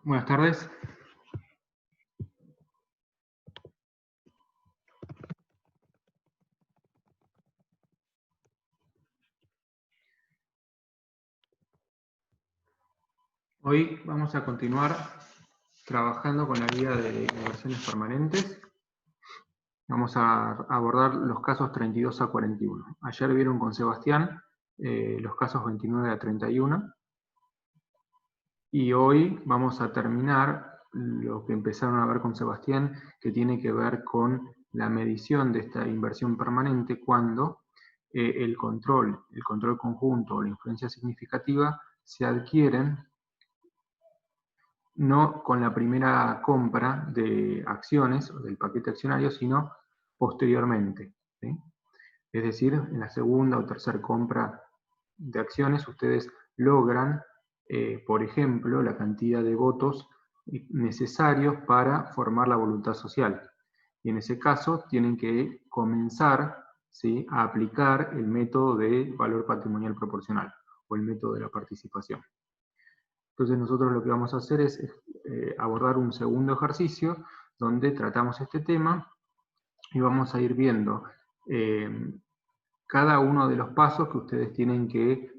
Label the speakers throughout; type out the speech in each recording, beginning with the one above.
Speaker 1: Buenas tardes. Hoy vamos a continuar trabajando con la guía de inversiones permanentes. Vamos a abordar los casos 32 a 41. Ayer vieron con Sebastián los casos 29 a 31. Y hoy vamos a terminar lo que empezaron a ver con Sebastián, que tiene que ver con la medición de esta inversión permanente cuando el control conjunto o la influencia significativa se adquieren no con la primera compra de acciones o del paquete accionario, sino posteriormente, ¿sí? Es decir, en la segunda o tercera compra de acciones ustedes logran, por ejemplo, la cantidad de votos necesarios para formar la voluntad social. Y en ese caso tienen que comenzar, ¿sí?, a aplicar el método de valor patrimonial proporcional o el método de la participación. Entonces nosotros lo que vamos a hacer es abordar un segundo ejercicio donde tratamos este tema y vamos a ir viendo cada uno de los pasos que ustedes tienen que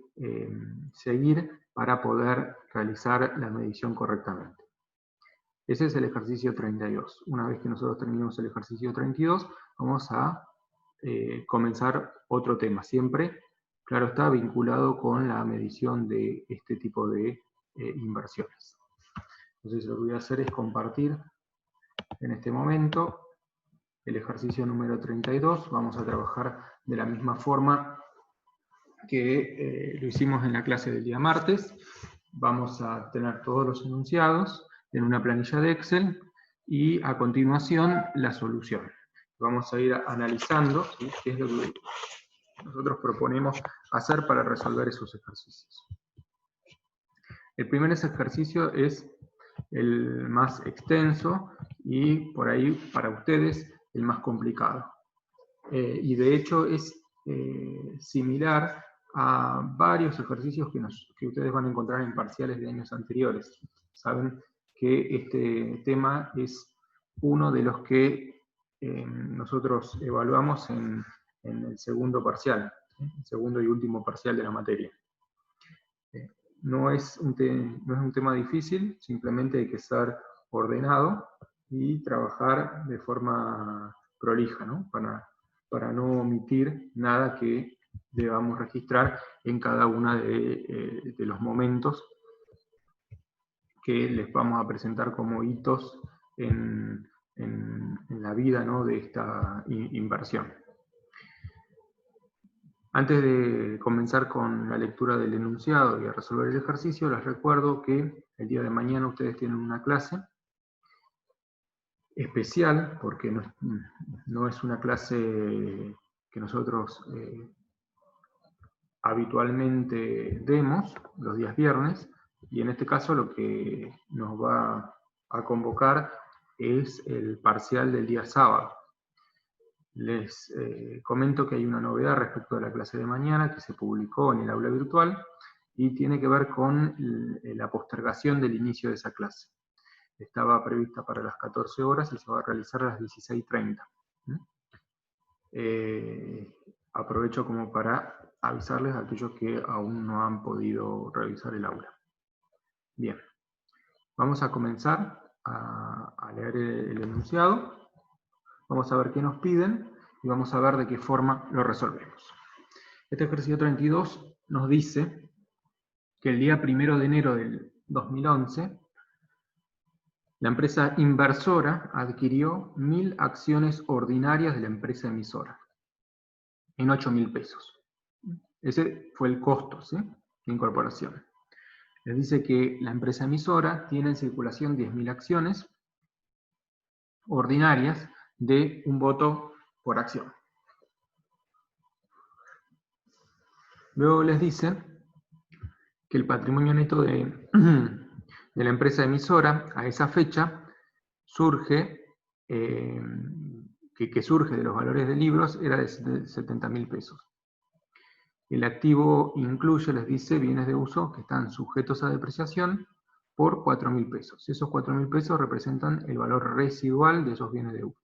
Speaker 1: seguir para poder realizar la medición correctamente. Ese es el ejercicio 32. Una vez que nosotros terminemos el ejercicio 32, vamos a comenzar otro tema, siempre, claro está, vinculado con la medición de este tipo de inversiones. Entonces lo que voy a hacer es compartir en este momento el ejercicio número 32. Vamos a trabajar de la misma forma que lo hicimos en la clase del día martes. Vamos a tener todos los enunciados en una planilla de Excel y a continuación la solución. Vamos a ir analizando, ¿sí?, qué es lo que nosotros proponemos hacer para resolver esos ejercicios. El primer ejercicio es el más extenso y por ahí para ustedes el más complicado. Y de hecho es similar a varios ejercicios que ustedes van a encontrar en parciales de años anteriores. Saben que este tema es uno de los que nosotros evaluamos en el segundo parcial, el segundo y último parcial de la materia. No es un tema difícil, simplemente hay que estar ordenado y trabajar de forma prolija, ¿no? Para no omitir nada que debamos registrar en cada uno de los momentos que les vamos a presentar como hitos en la vida, ¿no?, de esta inversión. Antes de comenzar con la lectura del enunciado y a resolver el ejercicio, les recuerdo que el día de mañana ustedes tienen una clase especial, porque no es una clase que nosotros habitualmente demos los días viernes, y en este caso lo que nos va a convocar es el parcial del día sábado. Les comento que hay una novedad respecto a la clase de mañana que se publicó en el aula virtual y tiene que ver con la postergación del inicio de esa clase. Estaba prevista para las 14 horas y se va a realizar a las 16:30. Aprovecho como para avisarles a aquellos que aún no han podido revisar el aula. Bien, vamos a comenzar a leer el enunciado. Vamos a ver qué nos piden y vamos a ver de qué forma lo resolvemos. Este ejercicio 32 nos dice que el día 1 de enero del 2011, la empresa inversora adquirió 1.000 acciones ordinarias de la empresa emisora en 8.000 pesos. Ese fue el costo, ¿sí?, de incorporación. Les dice que la empresa emisora tiene en circulación 10.000 acciones ordinarias de un voto por acción. Luego les dice que el patrimonio neto de la empresa emisora a esa fecha surge, que surge de los valores de libros, era de 70.000 pesos. El activo incluye, les dice, bienes de uso que están sujetos a depreciación por 4.000 pesos. Esos 4.000 pesos representan el valor residual de esos bienes de uso.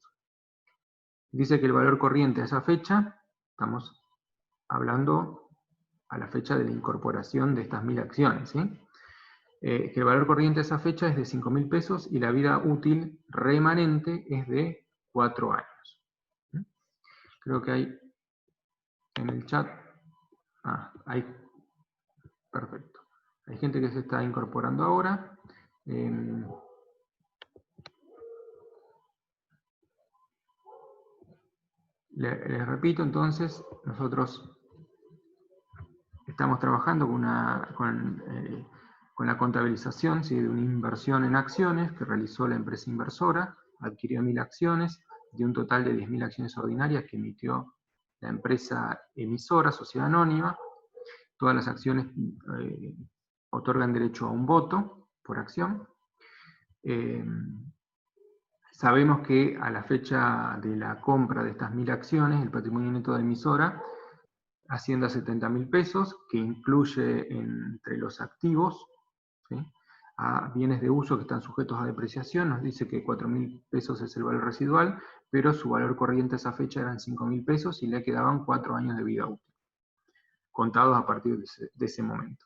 Speaker 1: Dice que el valor corriente a esa fecha, estamos hablando a la fecha de la incorporación de estas 1.000 acciones, ¿sí? Que el valor corriente a esa fecha es de 5.000 pesos y la vida útil remanente es de 4 años. Creo que hay en el chat, perfecto. Hay gente que se está incorporando ahora. Les repito, entonces, nosotros estamos trabajando con la contabilización, ¿sí?, de una inversión en acciones que realizó la empresa inversora, adquirió 1.000 acciones, de un total de 10.000 acciones ordinarias que emitió la empresa emisora, sociedad anónima. Todas las acciones otorgan derecho a un voto por acción. Sabemos que a la fecha de la compra de estas 1.000 acciones, el patrimonio neto de emisora asciende a 70.000 pesos, que incluye entre los activos, ¿sí?, a bienes de uso que están sujetos a depreciación. Nos dice que 4.000 pesos es el valor residual, pero su valor corriente a esa fecha eran 5.000 pesos y le quedaban 4 años de vida útil, contados a partir de ese momento.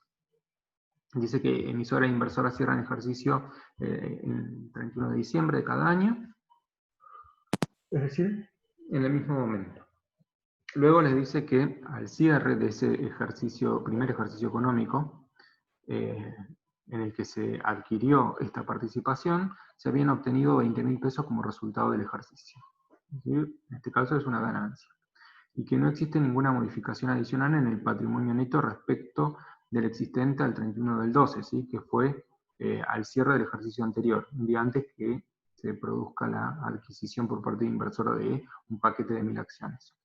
Speaker 1: Dice que emisora e inversora cierran ejercicio el 31 de diciembre de cada año, es decir, en el mismo momento. Luego les dice que al cierre de ese primer ejercicio económico, en el que se adquirió esta participación, se habían obtenido 20.000 pesos como resultado del ejercicio. ¿Sí? En este caso es una ganancia. Y que no existe ninguna modificación adicional en el patrimonio neto respecto del existente al 31 del 12, ¿sí?, que fue al cierre del ejercicio anterior, un día antes que se produzca la adquisición por parte de inversora de un paquete de 1.000 acciones.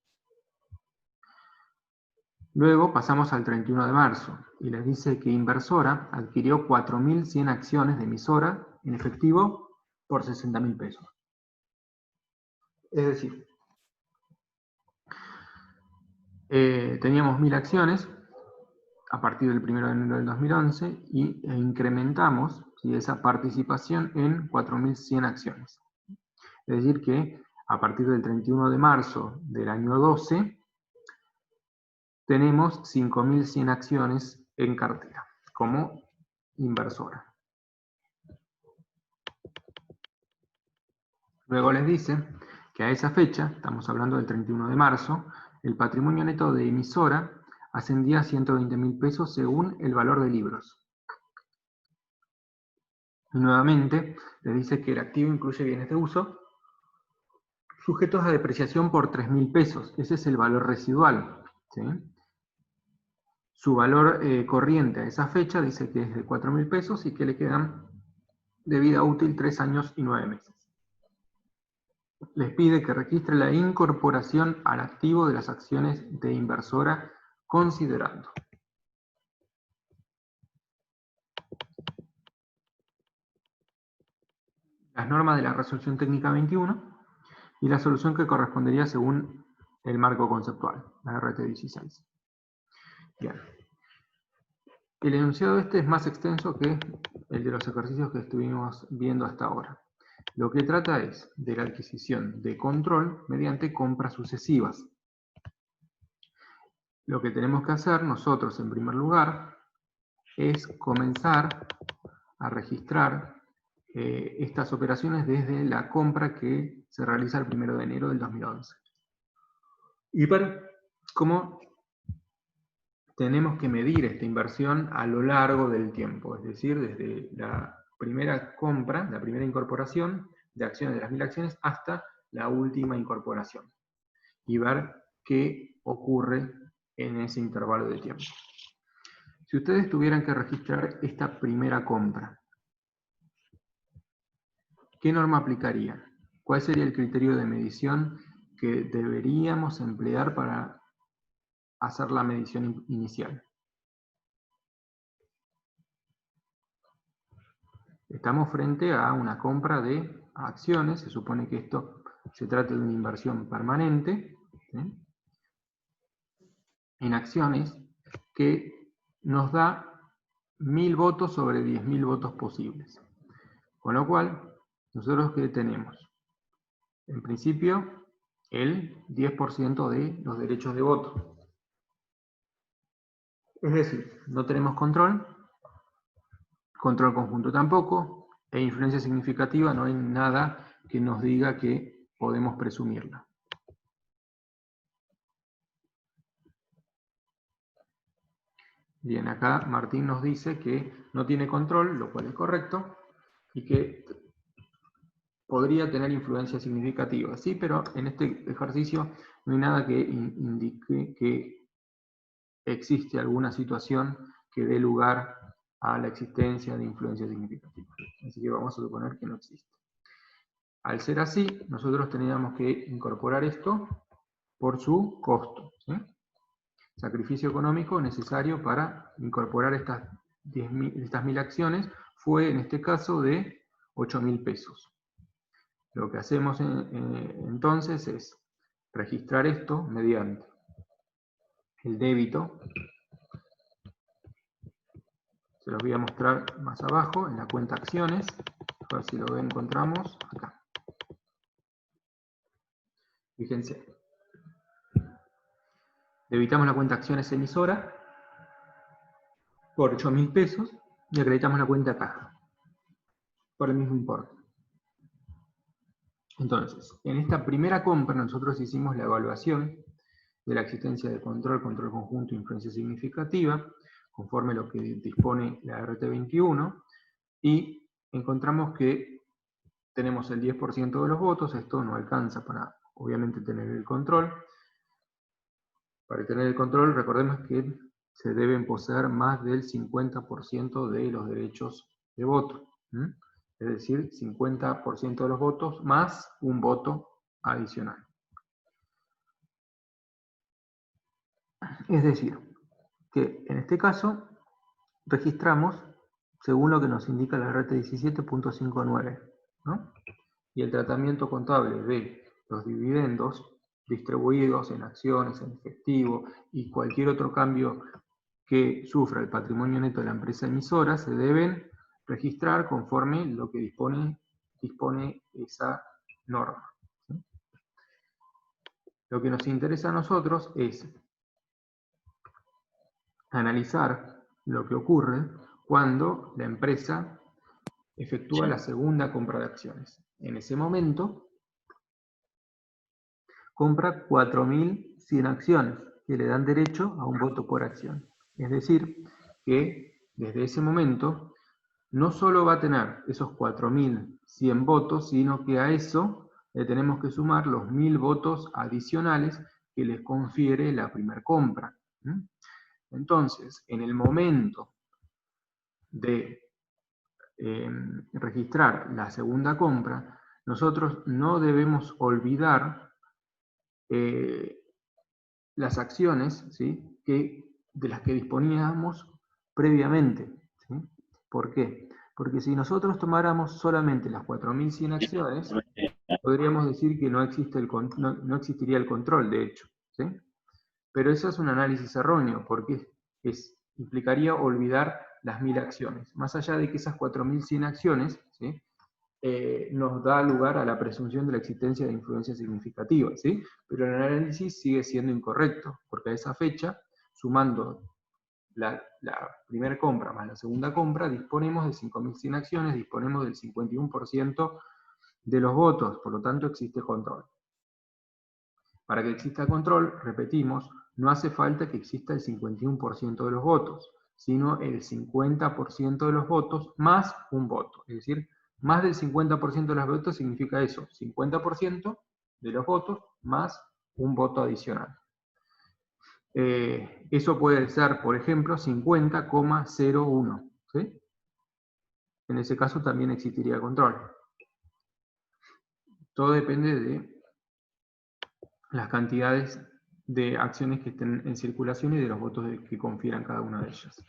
Speaker 1: Luego pasamos al 31 de marzo y les dice que inversora adquirió 4.100 acciones de emisora en efectivo por 60.000 pesos. Es decir, teníamos 1.000 acciones a partir del 1 de enero del 2011 e incrementamos, ¿sí?, esa participación en 4.100 acciones. Es decir que a partir del 31 de marzo del año 12 tenemos 5.100 acciones en cartera como inversora. Luego les dice que a esa fecha, estamos hablando del 31 de marzo, el patrimonio neto de emisora ascendía a 120.000 pesos según el valor de libros. Y nuevamente les dice que el activo incluye bienes de uso sujetos a depreciación por 3.000 pesos. Ese es el valor residual, ¿sí? Su valor corriente a esa fecha dice que es de 4.000 pesos y que le quedan de vida útil 3 años y 9 meses. Les pide que registre la incorporación al activo de las acciones de inversora considerando las normas de la resolución técnica 21 y la solución que correspondería según el marco conceptual, la RT 16. Bien. El enunciado este es más extenso que el de los ejercicios que estuvimos viendo hasta ahora. Lo que trata es de la adquisición de control mediante compras sucesivas. Lo que tenemos que hacer nosotros, en primer lugar, es comenzar a registrar estas operaciones desde la compra que se realiza el 1 de enero del 2011. Y como tenemos que medir esta inversión a lo largo del tiempo, es decir, desde la primera compra, la primera incorporación de acciones de las 1.000 acciones hasta la última incorporación, y ver qué ocurre en ese intervalo de tiempo. Si ustedes tuvieran que registrar esta primera compra, ¿qué norma aplicarían? ¿Cuál sería el criterio de medición que deberíamos emplear para hacer la medición inicial? Estamos frente a una compra de acciones, se supone que esto se trata de una inversión permanente, ¿sí?, en acciones que nos da 1000 votos sobre 10.000 votos posibles. Con lo cual, nosotros ¿qué tenemos? En principio, el 10% de los derechos de voto. Es decir, no tenemos control conjunto tampoco, e influencia significativa no hay nada que nos diga que podemos presumirla. Bien, acá Martín nos dice que no tiene control, lo cual es correcto, y que podría tener influencia significativa. Sí, pero en este ejercicio no hay nada que indique que existe alguna situación que dé lugar a la existencia de influencia significativa. Así que vamos a suponer que no existe. Al ser así, nosotros teníamos que incorporar esto por su costo, ¿sí? Sacrificio económico necesario para incorporar estas 1000 acciones fue en este caso de 8.000 pesos. Lo que hacemos entonces es registrar esto mediante el débito. Se los voy a mostrar más abajo en la cuenta acciones. A ver si lo encontramos acá. Fíjense. Debitamos la cuenta acciones emisora por 8.000 pesos y acreditamos la cuenta caja por el mismo importe. Entonces, en esta primera compra nosotros hicimos la evaluación de la existencia de control conjunto e influencia significativa, conforme a lo que dispone la RT21, y encontramos que tenemos el 10% de los votos. Esto no alcanza para, obviamente, tener el control. Para tener el control, recordemos que se deben poseer más del 50% de los derechos de voto. Es decir, 50% de los votos más un voto adicional. Es decir, que en este caso registramos según lo que nos indica la RT 17.59, ¿no? Y el tratamiento contable de los dividendos distribuidos en acciones, en efectivo y cualquier otro cambio que sufra el patrimonio neto de la empresa emisora se deben registrar conforme lo que dispone esa norma. ¿Sí? Lo que nos interesa a nosotros es analizar lo que ocurre cuando la empresa efectúa la segunda compra de acciones. En ese momento, compra 4.100 acciones que le dan derecho a un voto por acción. Es decir, que desde ese momento no solo va a tener esos 4.100 votos, sino que a eso le tenemos que sumar los 1.000 votos adicionales que les confiere la primera compra. Entonces, en el momento de registrar la segunda compra, nosotros no debemos olvidar las acciones, ¿sí?, de las que disponíamos previamente. ¿Sí? ¿Por qué? Porque si nosotros tomáramos solamente las 4.100 acciones, podríamos decir que no existiría el control, de hecho. ¿Sí? Pero eso es un análisis erróneo, porque implicaría olvidar las 1.000 acciones. Más allá de que esas 4.100 acciones, ¿sí?, nos da lugar a la presunción de la existencia de influencia significativa, ¿sí? Pero el análisis sigue siendo incorrecto, porque a esa fecha, sumando la primera compra más la segunda compra, disponemos de 5.100 acciones, disponemos del 51% de los votos, por lo tanto existe control. Para que exista control, repetimos, no hace falta que exista el 51% de los votos, sino el 50% de los votos más un voto. Es decir, más del 50% de los votos significa eso, 50% de los votos más un voto adicional. Eso puede ser, por ejemplo, 50,01. ¿Sí? En ese caso también existiría control. Todo depende de las cantidades de acciones que estén en circulación y de los votos que confieran cada una de ellas.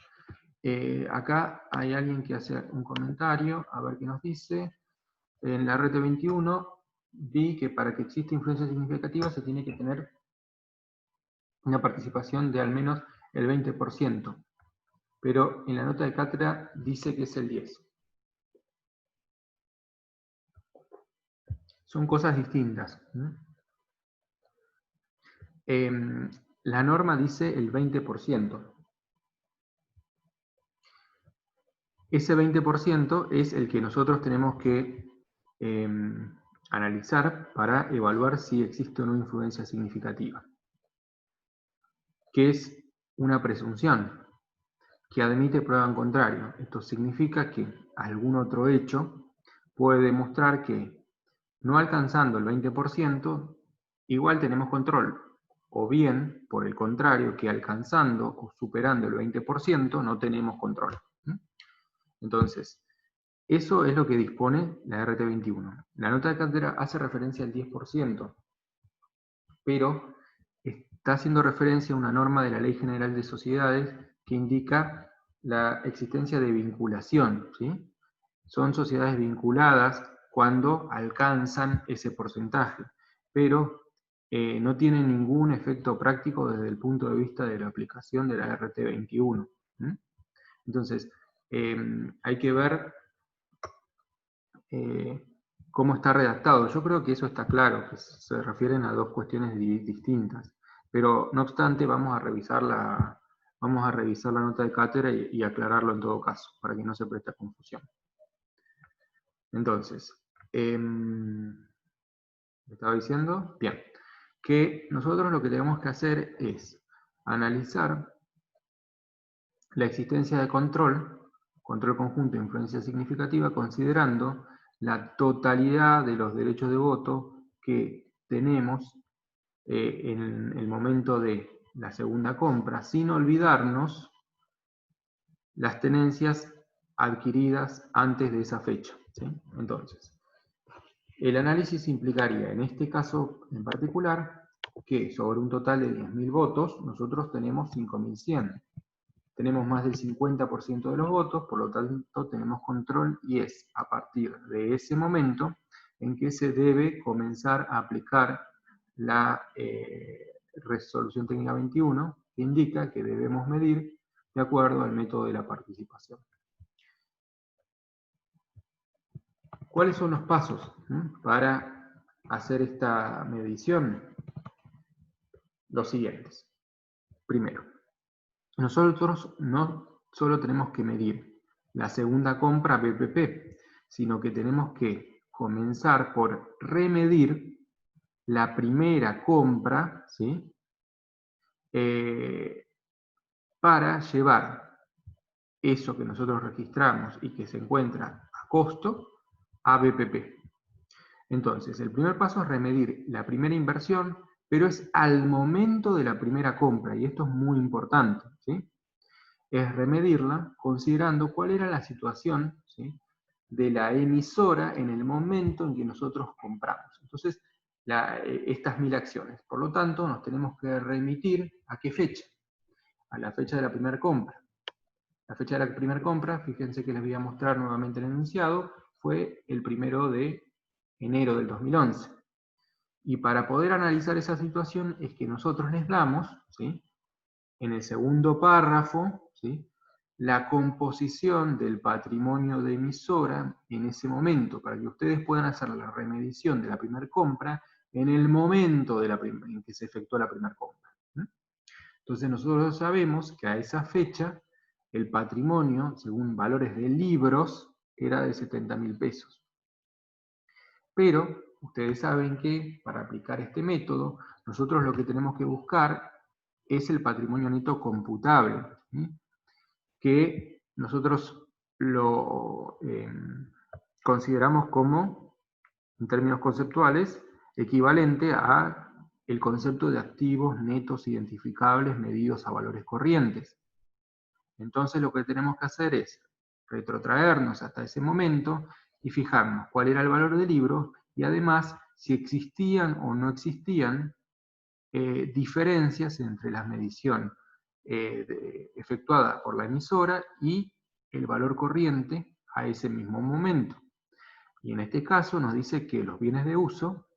Speaker 1: Acá hay alguien que hace un comentario, a ver qué nos dice. En la RT21 vi que para que exista influencia significativa se tiene que tener una participación de al menos el 20%. pero en la nota de cátedra dice que es el 10. Son cosas distintas. La norma dice el 20%. Ese 20% es el que nosotros tenemos que analizar para evaluar si existe o no influencia significativa, que es una presunción que admite prueba en contrario. Esto significa que algún otro hecho puede demostrar que no alcanzando el 20%, igual tenemos control. O bien, por el contrario, que alcanzando o superando el 20% no tenemos control. Entonces, eso es lo que dispone la RT21. La nota de cátedra hace referencia al 10%, pero está haciendo referencia a una norma de la Ley General de Sociedades que indica la existencia de vinculación, ¿sí? Son sociedades vinculadas cuando alcanzan ese porcentaje, pero no tienen ningún efecto práctico desde el punto de vista de la aplicación de la RT21. Entonces, hay que ver cómo está redactado. Yo creo que eso está claro, que se refieren a dos cuestiones distintas. Pero, no obstante, vamos a revisar la nota de cátedra y aclararlo en todo caso, para que no se preste confusión. Entonces, ¿me estaba diciendo? Bien, que nosotros lo que tenemos que hacer es analizar la existencia de control conjunto de influencia significativa, considerando la totalidad de los derechos de voto que tenemos en el momento de la segunda compra, sin olvidarnos las tenencias adquiridas antes de esa fecha, ¿sí? Entonces, el análisis implicaría, en este caso en particular, que sobre un total de 10.000 votos, nosotros tenemos 5.100. Tenemos más del 50% de los votos, por lo tanto tenemos control y es a partir de ese momento en que se debe comenzar a aplicar la resolución técnica 21, que indica que debemos medir de acuerdo al método de la participación. ¿Cuáles son los pasos para hacer esta medición? Los siguientes. Primero, nosotros no solo tenemos que medir la segunda compra BPP, sino que tenemos que comenzar por remedir la primera compra, ¿sí? Para llevar eso que nosotros registramos y que se encuentra a costo a BPP. Entonces, el primer paso es remedir la primera inversión, pero es al momento de la primera compra, y esto es muy importante, ¿sí? Es remedirla considerando cuál era la situación, ¿sí?, de la emisora en el momento en que nosotros compramos. Entonces, estas 1.000 acciones. Por lo tanto, nos tenemos que remitir ¿a qué fecha? A la fecha de la primera compra. La fecha de la primera compra, fíjense que les voy a mostrar nuevamente el enunciado, fue el 1 de enero del 2011. Y para poder analizar esa situación es que nosotros les damos, ¿sí?, en el segundo párrafo, ¿sí?, la composición del patrimonio de emisora en ese momento, para que ustedes puedan hacer la remedición de la primera compra en el momento en que se efectuó la primera compra. Entonces nosotros sabemos que a esa fecha el patrimonio, según valores de libros, era de 70.000 pesos. Pero ustedes saben que para aplicar este método, nosotros lo que tenemos que buscar es el patrimonio neto computable, ¿sí?, que nosotros lo consideramos como, en términos conceptuales, equivalente a el concepto de activos netos identificables medidos a valores corrientes. Entonces lo que tenemos que hacer es retrotraernos hasta ese momento y fijarnos cuál era el valor del libro y además si existían o no existían diferencias entre la medición efectuada por la emisora y el valor corriente a ese mismo momento. Y en este caso nos dice que los bienes de uso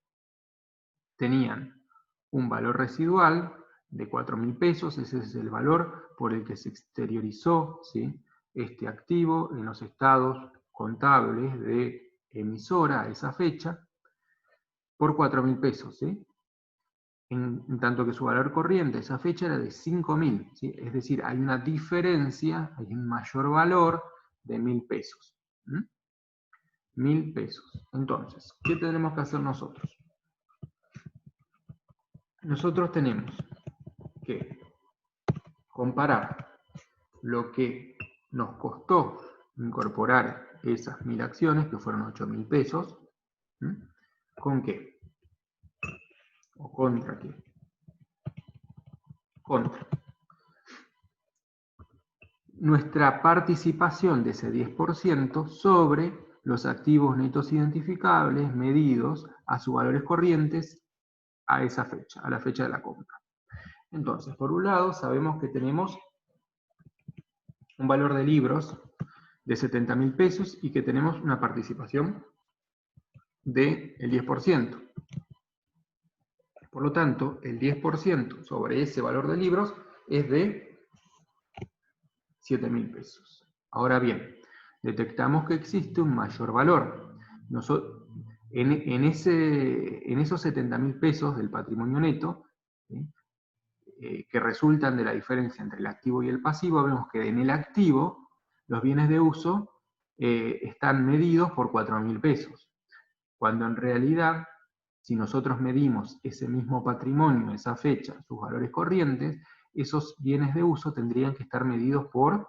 Speaker 1: tenían un valor residual de 4.000 pesos, ese es el valor por el que se exteriorizó, ¿sí?, este activo en los estados contables de emisora a esa fecha, por 4.000 pesos, ¿sí? En tanto que su valor corriente a esa fecha era de 5.000, ¿sí? Es decir, hay una diferencia, hay un mayor valor de 1.000 pesos. 1.000 pesos. Entonces, ¿qué tenemos que hacer nosotros? Nosotros tenemos que comparar lo que nos costó incorporar esas 1.000 acciones, que fueron 8.000 pesos, ¿con qué? ¿O contra qué? Contra nuestra participación de ese 10% sobre los activos netos identificables medidos a sus valores corrientes a esa fecha, a la fecha de la compra. Entonces, por un lado, sabemos que tenemos un valor de libros de 70.000 pesos y que tenemos una participación del 10%. Por lo tanto, el 10% sobre ese valor de libros es de 7.000 pesos. Ahora bien, detectamos que existe un mayor valor. En esos 70.000 pesos del patrimonio neto, ¿sí?, que resultan de la diferencia entre el activo y el pasivo, vemos que en el activo los bienes de uso están medidos por 4.000 pesos, cuando en realidad, si nosotros medimos ese mismo patrimonio, esa fecha, sus valores corrientes, esos bienes de uso tendrían que estar medidos por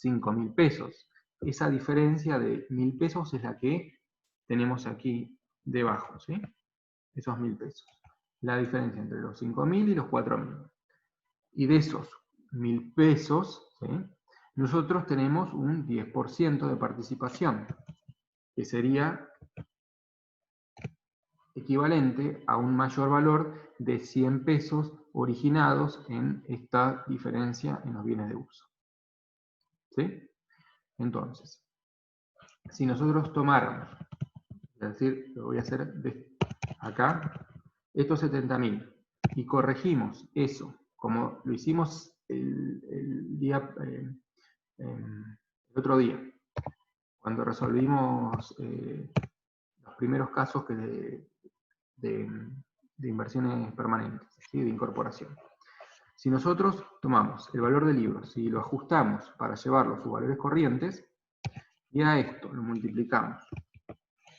Speaker 1: 5.000 pesos. Esa diferencia de 1.000 pesos es la que tenemos aquí debajo, ¿sí? Esos 1.000 pesos. La diferencia entre los 5.000 y los 4.000. Y de esos 1.000 pesos, ¿sí?, nosotros tenemos un 10% de participación, que sería equivalente a un mayor valor de 100 pesos originados en esta diferencia en los bienes de uso. ¿Sí? Entonces, si nosotros tomáramos, es decir, lo voy a hacer acá, estos 70.000, y corregimos eso, como lo hicimos el otro día, cuando resolvimos los primeros casos de inversiones permanentes, ¿sí?, de incorporación. Si nosotros tomamos el valor del libro, si lo ajustamos para llevarlo a sus valores corrientes, y a esto lo multiplicamos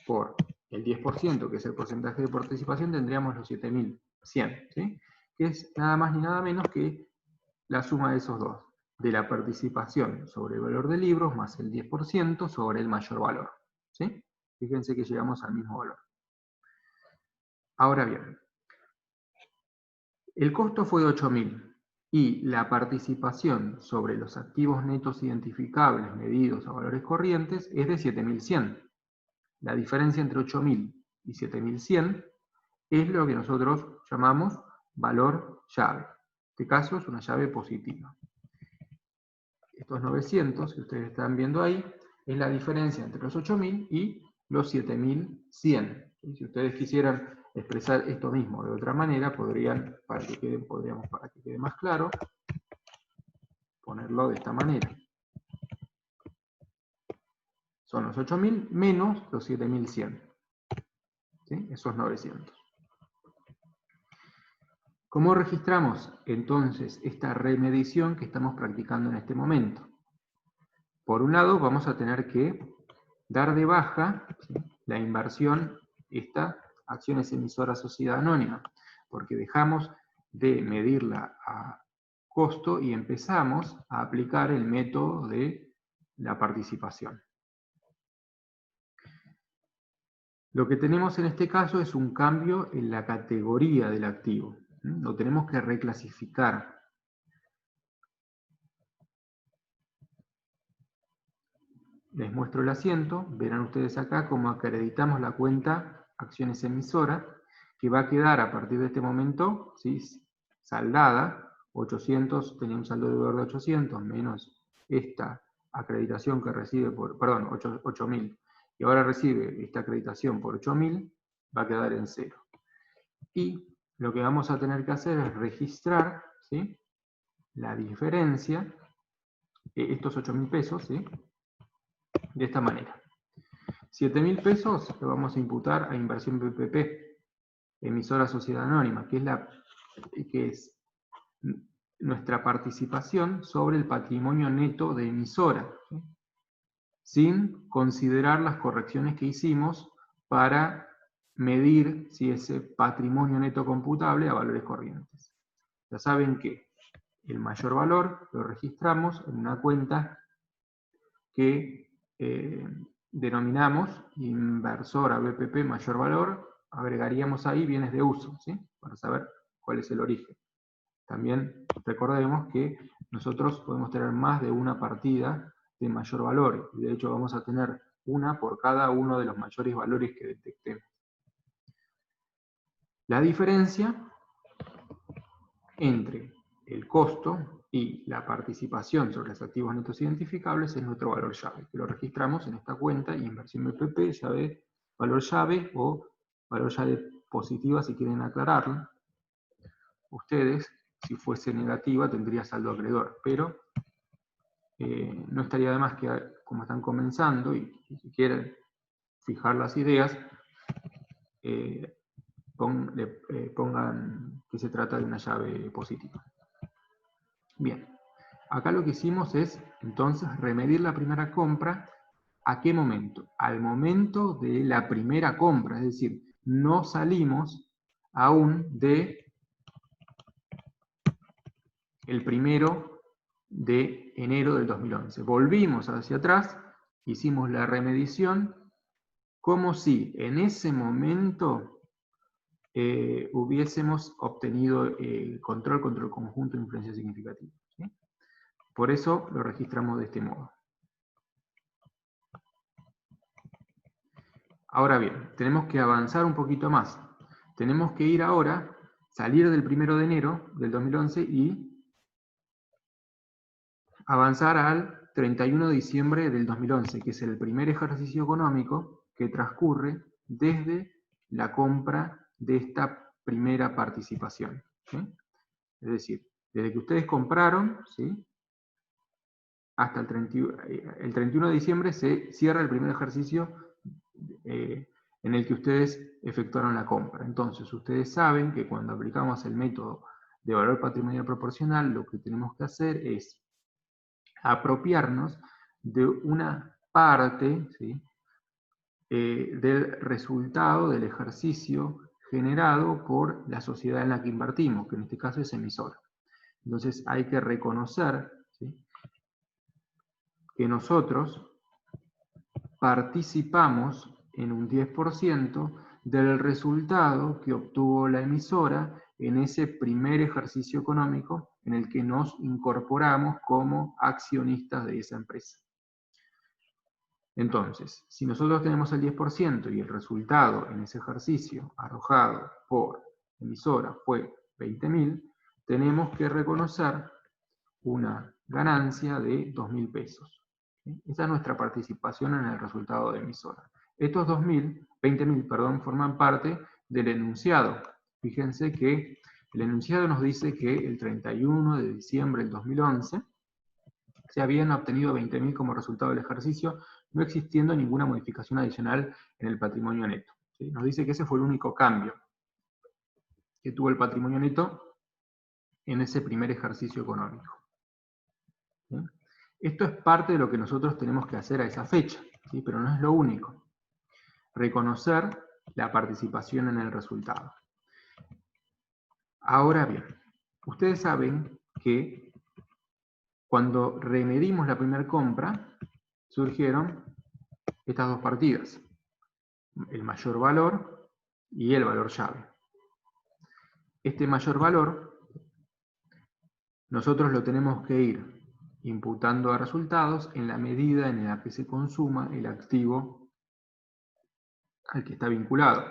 Speaker 1: por el 10%, que es el porcentaje de participación, tendríamos los 7.100, ¿sí?, que es nada más ni nada menos que la suma de esos dos, de la participación sobre el valor de libros más el 10% sobre el mayor valor, ¿sí? Fíjense que llegamos al mismo valor. Ahora bien, el costo fue de 8.000 y la participación sobre los activos netos identificables medidos a valores corrientes es de 7.100. La diferencia entre 8.000 y 7.100 es lo que nosotros llamamos valor llave. En este caso es una llave positiva. Estos 900 que ustedes están viendo ahí es la diferencia entre los 8.000 y los 7.100. Y si ustedes quisieran expresar esto mismo de otra manera, podrían, para que quede más claro, ponerlo de esta manera. Son los 8.000 menos los 7.100. ¿Sí? Esos 900. ¿Cómo registramos entonces esta remedición que estamos practicando en este momento? Por un lado, vamos a tener que dar de baja, ¿sí?, la inversión, esta acciones emisoras sociedad anónima, porque dejamos de medirla a costo y empezamos a aplicar el método de la participación. Lo que tenemos en este caso es un cambio en la categoría del activo. Lo tenemos que reclasificar. Les muestro el asiento. Verán ustedes acá cómo acreditamos la cuenta acciones emisora, que va a quedar a partir de este momento, ¿sí?, saldada. 800, tenía un saldo de deudor de 800, menos esta acreditación que recibe por, perdón, 8.000. Y ahora recibe esta acreditación por 8.000, va a quedar en cero. Y lo que vamos a tener que hacer es registrar, ¿sí? La diferencia, estos 8.000 pesos, ¿sí? De esta manera. 7.000 pesos lo vamos a imputar a inversión PPP, emisora sociedad anónima, que es nuestra participación sobre el patrimonio neto de emisora, ¿sí? Sin considerar las correcciones que hicimos para medir si ese patrimonio neto computable a valores corrientes. Ya saben que el mayor valor lo registramos en una cuenta que denominamos inversora BPP mayor valor, agregaríamos ahí bienes de uso, ¿sí? Para saber cuál es el origen. También recordemos que nosotros podemos tener más de una partida de mayor valor, y de hecho vamos a tener una por cada uno de los mayores valores que detectemos. La diferencia entre el costo y la participación sobre los activos netos identificables es nuestro valor llave, que lo registramos en esta cuenta, inversión BPP, llave, valor llave o valor llave positiva si quieren aclararlo. Ustedes, si fuese negativa, tendría saldo acreedor, pero no estaría de más que, como están comenzando, y si quieren fijar las ideas, pongan que se trata de una llave positiva. Bien, acá lo que hicimos es, entonces, remedir la primera compra. ¿A qué momento? Al momento de la primera compra, es decir, no salimos aún de el 1 de enero del 2011. Volvimos hacia atrás, hicimos la remedición, como si en ese momento hubiésemos obtenido control contra el conjunto de influencia significativa, ¿sí? Por eso lo registramos de este modo. Ahora bien, tenemos que avanzar un poquito más. Tenemos que ir ahora, salir del 1 de enero del 2011 y avanzar al 31 de diciembre del 2011, que es el primer ejercicio económico que transcurre desde la compra de esta primera participación, ¿sí? Es decir, desde que ustedes compraron, ¿sí? Hasta el 31 de diciembre se cierra el primer ejercicio en el que ustedes efectuaron la compra. Entonces, ustedes saben que cuando aplicamos el método de valor patrimonial proporcional, lo que tenemos que hacer es apropiarnos de una parte, ¿sí? Del resultado del ejercicio generado por la sociedad en la que invertimos, que en este caso es emisora. Entonces hay que reconocer, ¿sí? Que nosotros participamos en un 10% del resultado que obtuvo la emisora en ese primer ejercicio económico en el que nos incorporamos como accionistas de esa empresa. Entonces, si nosotros tenemos el 10% y el resultado en ese ejercicio arrojado por emisora fue 20.000, tenemos que reconocer una ganancia de 2.000 pesos. ¿Sí? Esa es nuestra participación en el resultado de emisora. Estos 20.000, perdón, forman parte del enunciado. Fíjense que el enunciado nos dice que el 31 de diciembre del 2011 se habían obtenido 20.000 como resultado del ejercicio, no existiendo ninguna modificación adicional en el patrimonio neto. ¿Sí? Nos dice que ese fue el único cambio que tuvo el patrimonio neto en ese primer ejercicio económico. ¿Sí? Esto es parte de lo que nosotros tenemos que hacer a esa fecha, ¿sí? Pero no es lo único. Reconocer la participación en el resultado. Ahora bien, ustedes saben que cuando remedimos la primera compra, surgieron estas dos partidas, el mayor valor y el valor llave. Este mayor valor, nosotros lo tenemos que ir imputando a resultados en la medida en la que se consuma el activo al que está vinculado.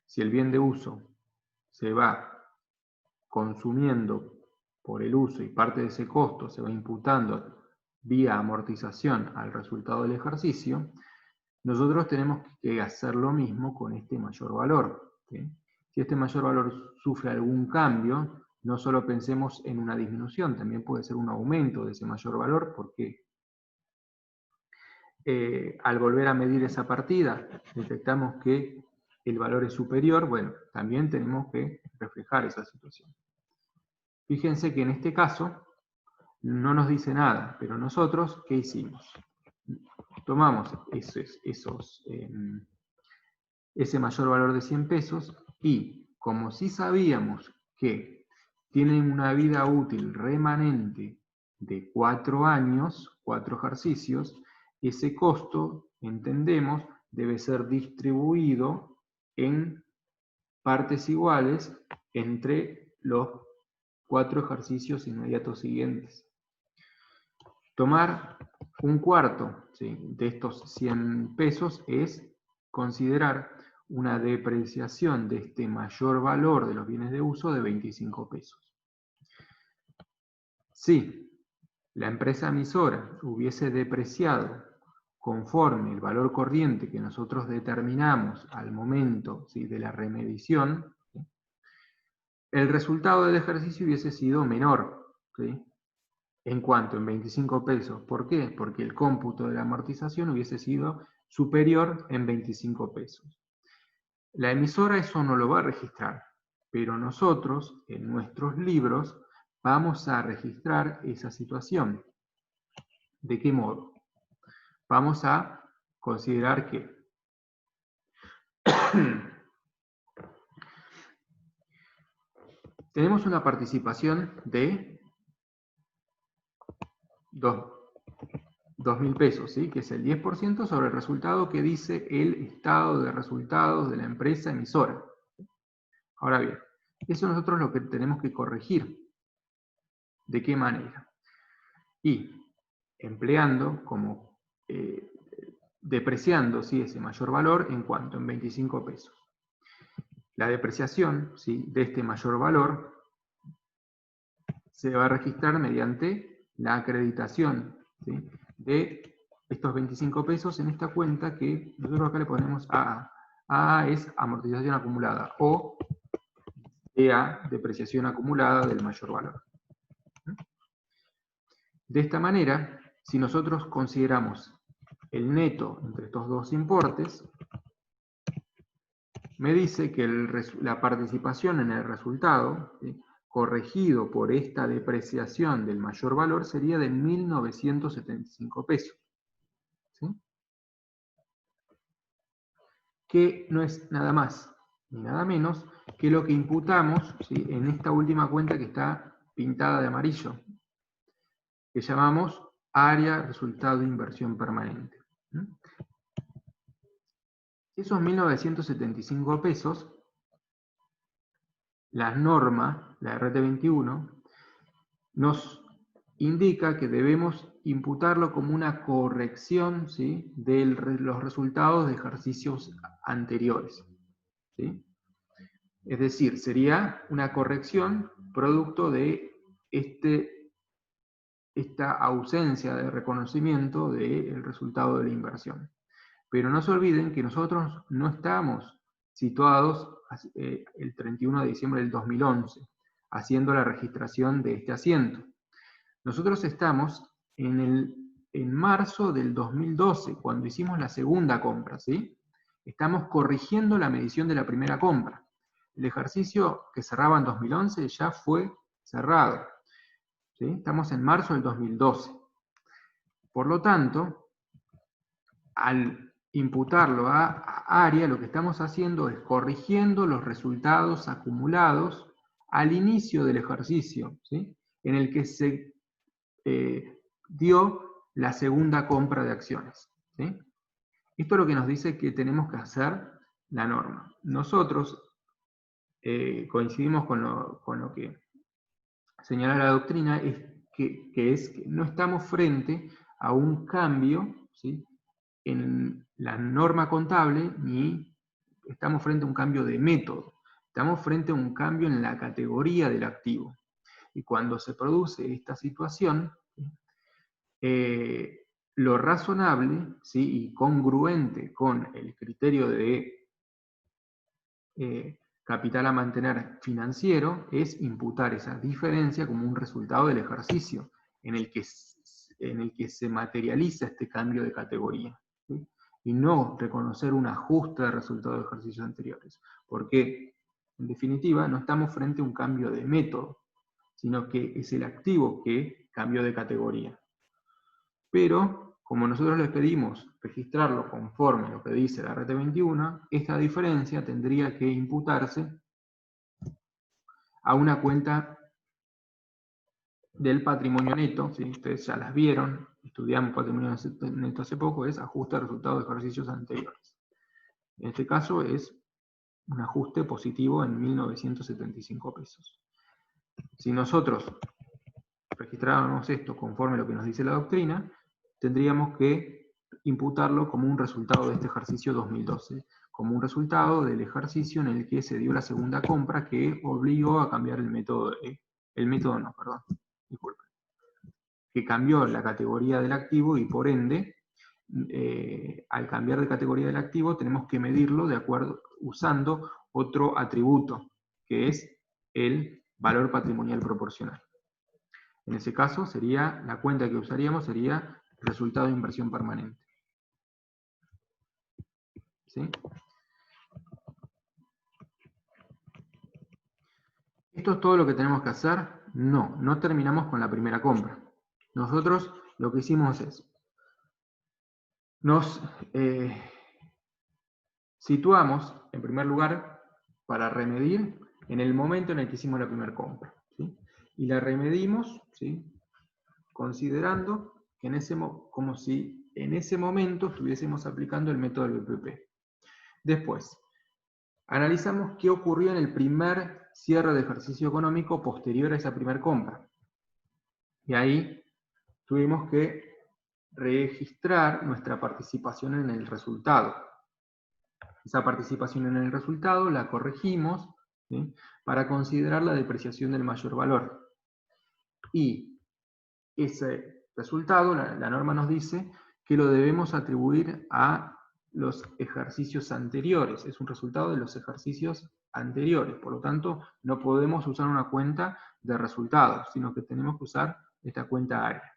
Speaker 1: Si el bien de uso se va consumiendo por el uso y parte de ese costo se va imputando vía amortización al resultado del ejercicio, nosotros tenemos que hacer lo mismo con este mayor valor, ¿sí? Si este mayor valor sufre algún cambio, no solo pensemos en una disminución, también puede ser un aumento de ese mayor valor, porque al volver a medir esa partida, detectamos que el valor es superior, bueno, también tenemos que reflejar esa situación. Fíjense que en este caso no nos dice nada, pero nosotros, ¿qué hicimos? Tomamos ese mayor valor de 100 pesos y, como sí sabíamos que tienen una vida útil remanente de 4 años, 4 ejercicios, ese costo, entendemos, debe ser distribuido en partes iguales entre los 4 ejercicios inmediatos siguientes. Tomar un cuarto, ¿sí?, de estos 100 pesos es considerar una depreciación de este mayor valor de los bienes de uso de 25 pesos. Si la empresa emisora hubiese depreciado conforme el valor corriente que nosotros determinamos al momento, ¿sí?, de la remedición, ¿sí?, el resultado del ejercicio hubiese sido menor, ¿sí?, en cuanto en 25 pesos. ¿Por qué? Porque el cómputo de la amortización hubiese sido superior en 25 pesos. La emisora eso no lo va a registrar, pero nosotros en nuestros libros vamos a registrar esa situación. ¿De qué modo? Vamos a considerar que tenemos una participación de 2.000 pesos, ¿sí?, que es el 10% sobre el resultado que dice el estado de resultados de la empresa emisora. Ahora bien, eso nosotros lo que tenemos que corregir. ¿De qué manera? Y empleando como, depreciando, ¿sí?, ese mayor valor en cuanto en 25 pesos. La depreciación, ¿sí?, de este mayor valor se va a registrar mediante la acreditación, ¿sí?, de estos 25 pesos en esta cuenta que nosotros acá le ponemos AA. AA es amortización acumulada o DA, depreciación acumulada del mayor valor. De esta manera, si nosotros consideramos el neto entre estos dos importes, me dice que la participación en el resultado, ¿sí?, corregido por esta depreciación del mayor valor, sería de 1.975 pesos. ¿Sí? Que no es nada más ni nada menos que lo que imputamos, ¿sí?, en esta última cuenta que está pintada de amarillo, que llamamos área resultado de inversión permanente. Esos 1.975 pesos, la norma, la RT21, nos indica que debemos imputarlo como una corrección, ¿sí?, de los resultados de ejercicios anteriores, ¿sí? Es decir, sería una corrección producto de esta ausencia de reconocimiento del resultado de la inversión. Pero no se olviden que nosotros no estamos situados el 31 de diciembre del 2011, haciendo la registración de este asiento. Nosotros estamos en marzo del 2012, cuando hicimos la segunda compra, ¿sí? Estamos corrigiendo la medición de la primera compra. El ejercicio que cerraba en 2011 ya fue cerrado, ¿sí? Estamos en marzo del 2012. Por lo tanto, al imputarlo a área, lo que estamos haciendo es corrigiendo los resultados acumulados al inicio del ejercicio, ¿sí?, en el que se dio la segunda compra de acciones, ¿sí? Esto es lo que nos dice que tenemos que hacer la norma. Nosotros coincidimos con lo que señala la doctrina, es que no estamos frente a un cambio, ¿sí?, en la norma contable, ni estamos frente a un cambio de método. Estamos frente a un cambio en la categoría del activo. Y cuando se produce esta situación, lo razonable, ¿sí?, y congruente con el criterio de capital a mantener financiero es imputar esa diferencia como un resultado del ejercicio en el que se materializa este cambio de categoría, ¿sí? Y no reconocer un ajuste de resultados de ejercicios anteriores, porque en definitiva no estamos frente a un cambio de método, sino que es el activo que cambió de categoría. Pero, como nosotros les pedimos registrarlo conforme a lo que dice la RT21, esta diferencia tendría que imputarse a una cuenta del patrimonio neto, ¿sí? Ustedes ya las vieron, estudiamos patrimonio neto hace poco, es ajuste de resultados de ejercicios anteriores. En este caso es un ajuste positivo en 1.975 pesos. Si nosotros registráramos esto conforme a lo que nos dice la doctrina, tendríamos que imputarlo como un resultado de este ejercicio 2012, como un resultado del ejercicio en el que se dio la segunda compra que obligó a cambiar el método, que cambió la categoría del activo y por ende, al cambiar de categoría del activo tenemos que medirlo de acuerdo, usando otro atributo, que es el valor patrimonial proporcional. En ese caso, sería la cuenta que usaríamos sería resultado de inversión permanente. ¿Sí? ¿Esto es todo lo que tenemos que hacer? No, no terminamos con la primera compra. Nosotros lo que hicimos es, nos situamos, en primer lugar, para remedir en el momento en el que hicimos la primera compra, ¿sí? Y la remedimos, ¿sí? Considerando que como si en ese momento estuviésemos aplicando el método del BPP. Después, analizamos qué ocurrió en el primer cierre de ejercicio económico posterior a esa primera compra. Y ahí tuvimos que registrar nuestra participación en el resultado. Esa participación en el resultado la corregimos, ¿sí? Para considerar la depreciación del mayor valor. Y ese resultado, la norma nos dice que lo debemos atribuir a los ejercicios anteriores. Es un resultado de los ejercicios anteriores. Por lo tanto, no podemos usar una cuenta de resultados, sino que tenemos que usar esta cuenta área.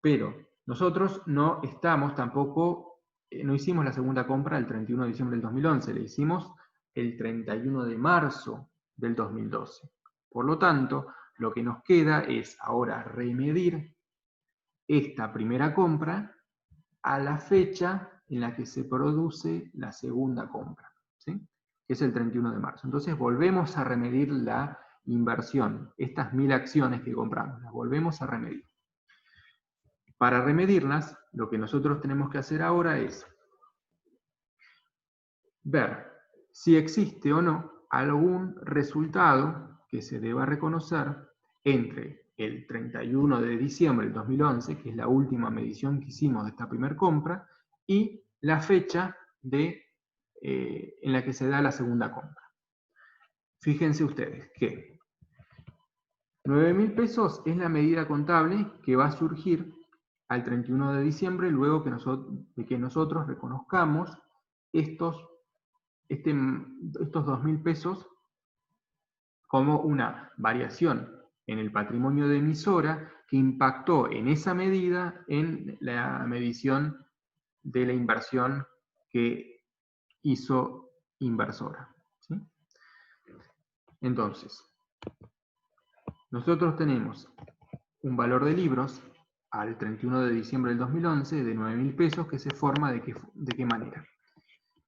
Speaker 1: Pero nosotros no estamos tampoco, no hicimos la segunda compra el 31 de diciembre del 2011, la hicimos el 31 de marzo del 2012. Por lo tanto, lo que nos queda es ahora remedir esta primera compra a la fecha en la que se produce la segunda compra, ¿sí? Que es el 31 de marzo. Entonces volvemos a remedir la inversión, estas 1000 acciones que compramos, las volvemos a remedir. Para remedirlas, lo que nosotros tenemos que hacer ahora es ver si existe o no algún resultado que se deba reconocer entre el 31 de diciembre del 2011, que es la última medición que hicimos de esta primera compra, y la fecha en la que se da la segunda compra. Fíjense ustedes que 9.000 pesos es la medida contable que va a surgir al 31 de diciembre, luego de que nosotros reconozcamos estos 2.000 pesos como una variación en el patrimonio de emisora que impactó en esa medida en la medición de la inversión que hizo inversora, ¿sí? Entonces, nosotros tenemos un valor de libros al 31 de diciembre del 2011 de 9.000 pesos que se forma de qué manera.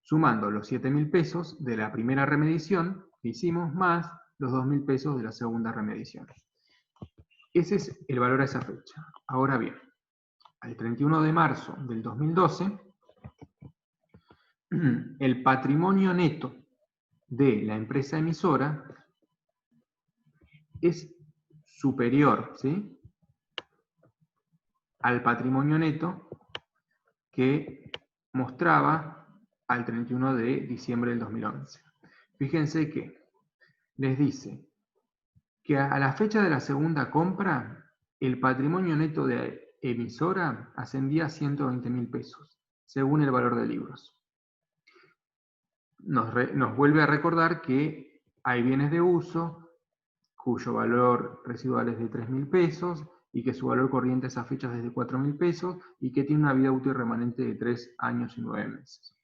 Speaker 1: Sumando los 7.000 pesos de la primera remedición que hicimos más los 2.000 pesos de la segunda remedición. Ese es el valor a esa fecha. Ahora bien, al 31 de marzo del 2012, el patrimonio neto de la empresa emisora es superior, ¿sí?, al patrimonio neto que mostraba al 31 de diciembre del 2011. Fíjense que les dice que a la fecha de la segunda compra, el patrimonio neto de emisora ascendía a 120.000 pesos, según el valor de libros. nos vuelve a recordar que hay bienes de uso cuyo valor residual es de 3.000 pesos y que su valor corriente a esa fecha es de 4.000 pesos y que tiene una vida útil remanente de 3 años y 9 meses.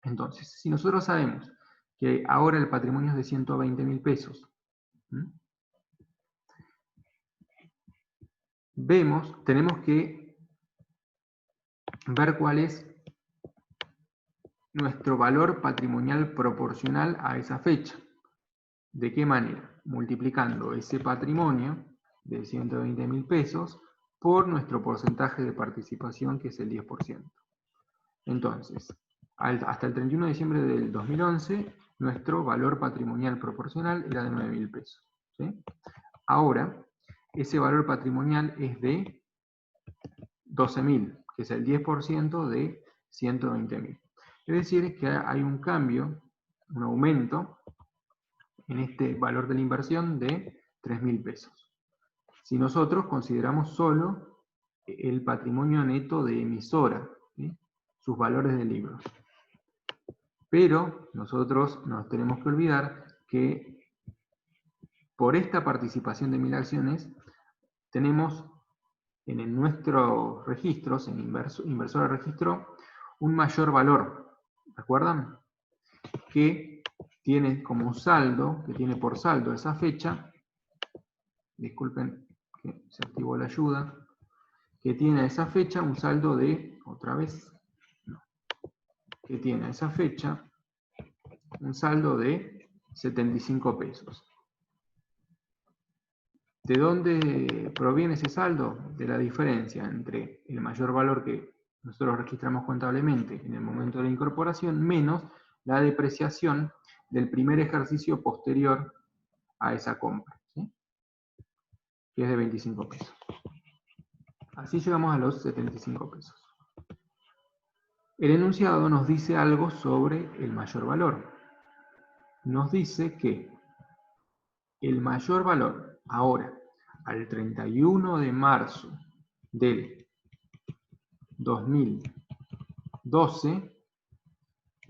Speaker 1: Entonces, si nosotros sabemos que ahora el patrimonio es de 120.000 pesos, tenemos que ver cuál es nuestro valor patrimonial proporcional a esa fecha. ¿De qué manera? Multiplicando ese patrimonio de 120.000 pesos por nuestro porcentaje de participación, que es el 10%. Entonces, hasta el 31 de diciembre del 2011, nuestro valor patrimonial proporcional era de 9.000 pesos. ¿Sí? Ahora, ese valor patrimonial es de 12.000, que es el 10% de 120.000. Es decir, que hay un cambio, un aumento en este valor de la inversión de 3.000 pesos. Si nosotros consideramos solo el patrimonio neto de emisora, ¿sí? Sus valores de libros. Pero nosotros nos tenemos que olvidar que por esta participación de 1.000 acciones tenemos en nuestros registros, en Inversora registró, un mayor valor. ¿Recuerdan? Que tiene como saldo, que tiene por saldo esa fecha, disculpen que se activó la ayuda, que tiene a esa fecha un saldo de, otra vez, no, que tiene a esa fecha un saldo de 75 pesos. ¿De dónde proviene ese saldo? De la diferencia entre el mayor valor que nosotros registramos contablemente en el momento de la incorporación menos la depreciación del primer ejercicio posterior a esa compra, ¿sí? Que es de 25 pesos. Así llegamos a los 75 pesos. El enunciado nos dice algo sobre el mayor valor. Nos dice que el mayor valor ahora, al 31 de marzo del 2012,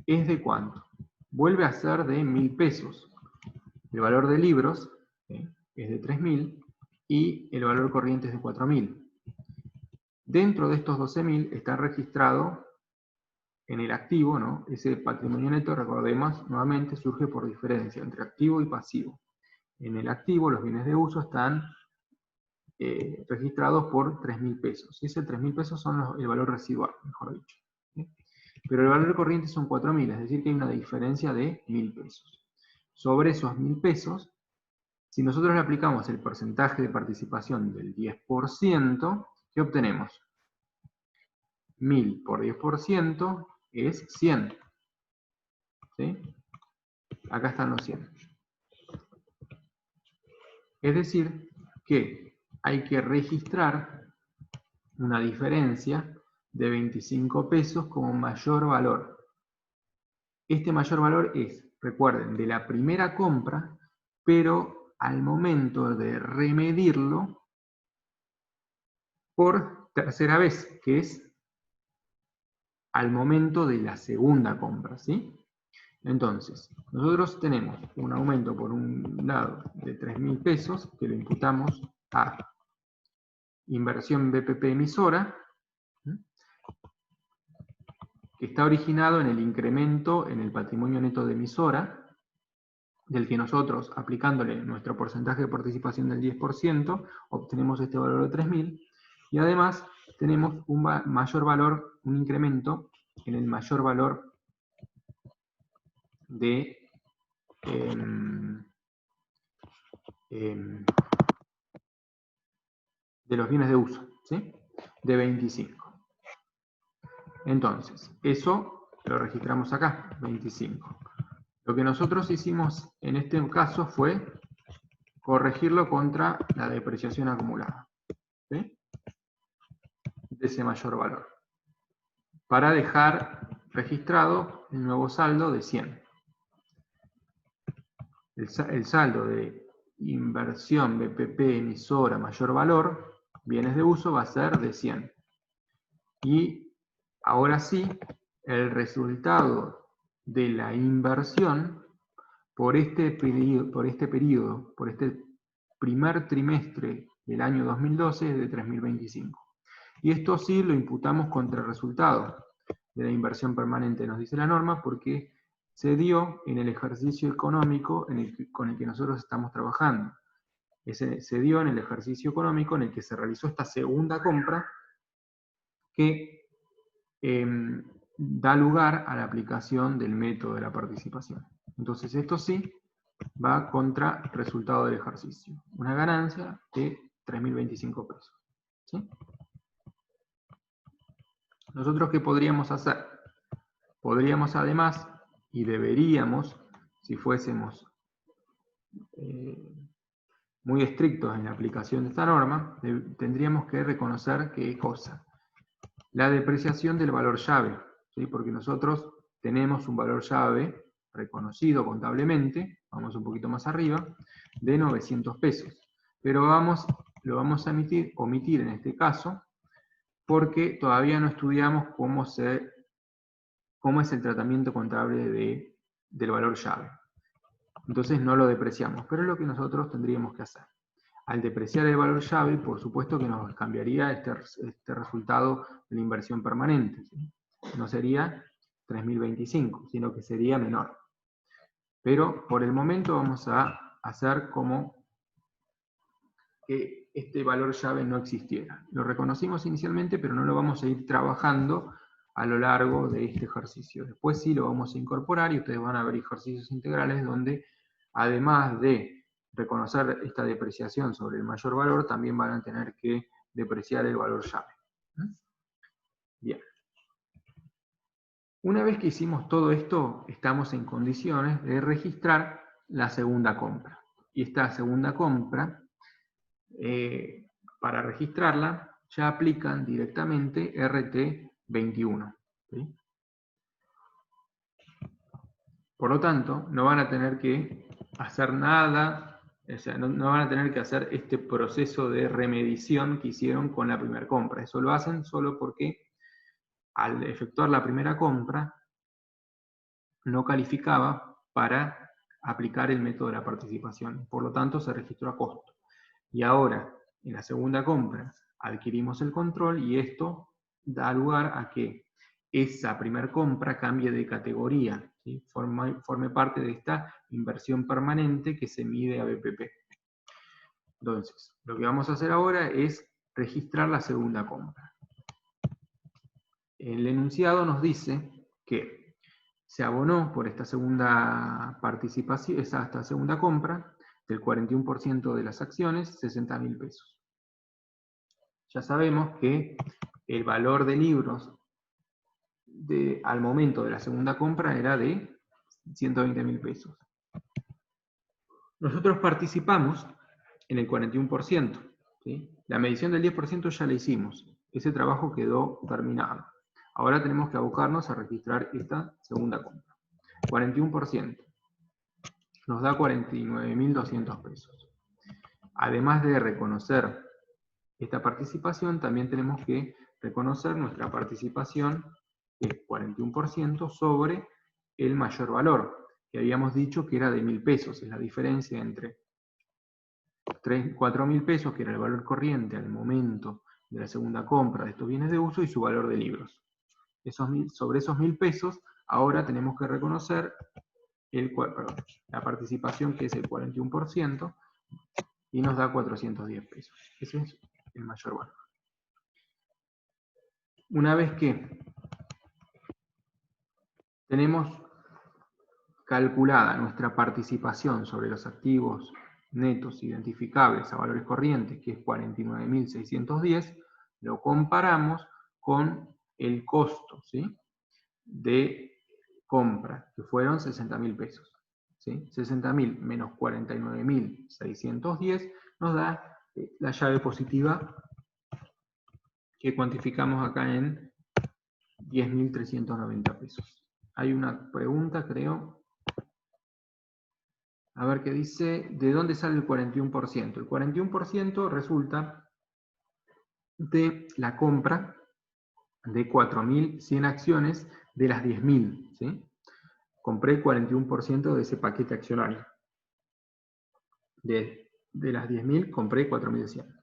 Speaker 1: ¿es de cuánto? Vuelve a ser de 1.000 pesos. El valor de libros es de 3.000 y el valor corriente es de 4.000. Dentro de estos 12.000 está registrado en el activo, ¿no? Ese patrimonio neto, recordemos, nuevamente surge por diferencia entre activo y pasivo. En el activo, los bienes de uso están registrados por 3.000 pesos. Y ese 3.000 pesos son el valor residual, mejor dicho. ¿Sí? Pero el valor corriente son 4.000, es decir, que hay una diferencia de 1.000 pesos. Sobre esos 1.000 pesos, si nosotros le aplicamos el porcentaje de participación del 10%, ¿qué obtenemos? 1.000 por 10% es 100. ¿Sí? Acá están los 100. Es decir, que hay que registrar una diferencia de 25 pesos como mayor valor. Este mayor valor es, recuerden, de la primera compra, pero al momento de remedirlo por tercera vez, que es al momento de la segunda compra, ¿sí? Entonces, nosotros tenemos un aumento por un lado de 3.000 pesos, que lo imputamos a inversión BPP emisora, que está originado en el incremento en el patrimonio neto de emisora, del que nosotros, aplicándole nuestro porcentaje de participación del 10%, obtenemos este valor de 3.000, y además tenemos un mayor valor, un incremento en el mayor valor de los bienes de uso, ¿sí? De 25. Entonces, eso lo registramos acá, 25. Lo que nosotros hicimos en este caso fue corregirlo contra la depreciación acumulada, ¿sí? De ese mayor valor, para dejar registrado el nuevo saldo de 100. El saldo de inversión BPP emisora mayor valor, bienes de uso, va a ser de 100. Y ahora sí, el resultado de la inversión por este primer trimestre del año 2012 es de 3.025. Y esto sí lo imputamos contra el resultado de la inversión permanente, nos dice la norma, porque se dio en el ejercicio económico con el que nosotros estamos trabajando. Se dio en el ejercicio económico en el que se realizó esta segunda compra que da lugar a la aplicación del método de la participación. Entonces esto sí va contra el resultado del ejercicio. Una ganancia de 3.025 pesos. ¿Sí? ¿Nosotros qué podríamos hacer? Podríamos además, y deberíamos, si fuésemos muy estrictos en la aplicación de esta norma, tendríamos que reconocer qué cosa. La depreciación del valor llave, ¿sí? Porque nosotros tenemos un valor llave reconocido contablemente, vamos un poquito más arriba, de 900 pesos. Pero lo vamos a omitir en este caso, porque todavía no estudiamos cómo es el tratamiento contable del valor llave. Entonces no lo depreciamos, pero es lo que nosotros tendríamos que hacer. Al depreciar el valor llave, por supuesto que nos cambiaría este resultado de la inversión permanente, ¿sí? No sería 3.025, sino que sería menor. Pero por el momento vamos a hacer como que este valor llave no existiera. Lo reconocimos inicialmente, pero no lo vamos a ir trabajando a lo largo de este ejercicio. Después sí lo vamos a incorporar y ustedes van a ver ejercicios integrales donde, además de reconocer esta depreciación sobre el mayor valor, también van a tener que depreciar el valor llave. Bien. Una vez que hicimos todo esto, estamos en condiciones de registrar la segunda compra. Y esta segunda compra, para registrarla, ya aplican directamente RT21. ¿Sí? Por lo tanto, no van a tener que hacer nada, o sea, no van a tener que hacer este proceso de remedición que hicieron con la primera compra. Eso lo hacen solo porque al efectuar la primera compra no calificaba para aplicar el método de la participación. Por lo tanto, se registró a costo. Y ahora, en la segunda compra, adquirimos el control y esto da lugar a que esa primera compra cambie de categoría, ¿sí? Forme parte de esta inversión permanente que se mide a BPP. Entonces, lo que vamos a hacer ahora es registrar la segunda compra. El enunciado nos dice que se abonó por esta segunda participación, esta segunda compra, del 41% de las acciones, 60.000 pesos. Ya sabemos que el valor de libros al momento de la segunda compra era de 120.000 pesos. Nosotros participamos en el 41%. ¿Sí? La medición del 10% ya la hicimos. Ese trabajo quedó terminado. Ahora tenemos que abocarnos a registrar esta segunda compra. 41%. Nos da 49.200 pesos. Además de reconocer esta participación, también tenemos que reconocer nuestra participación, que es 41%, sobre el mayor valor, que habíamos dicho que era de 1.000 pesos. Es la diferencia entre 4.000 pesos, que era el valor corriente al momento de la segunda compra de estos bienes de uso, y su valor de libros. Sobre esos 1.000 pesos, ahora tenemos que reconocer la participación, que es el 41%, y nos da 410 pesos. Ese es el mayor valor. Una vez que tenemos calculada nuestra participación sobre los activos netos identificables a valores corrientes, que es 49.610, lo comparamos con el costo, ¿sí?, de compra, que fueron 60.000 pesos. ¿Sí? 60.000 menos 49.610 nos da la llave positiva que cuantificamos acá en 10.390 pesos. Hay una pregunta, creo. A ver qué dice. ¿De dónde sale el 41%? El 41% resulta de la compra de 4.100 acciones de las 10.000. ¿Sí? compré el 41% de ese paquete accionario. De las 10.000 compré 4.100.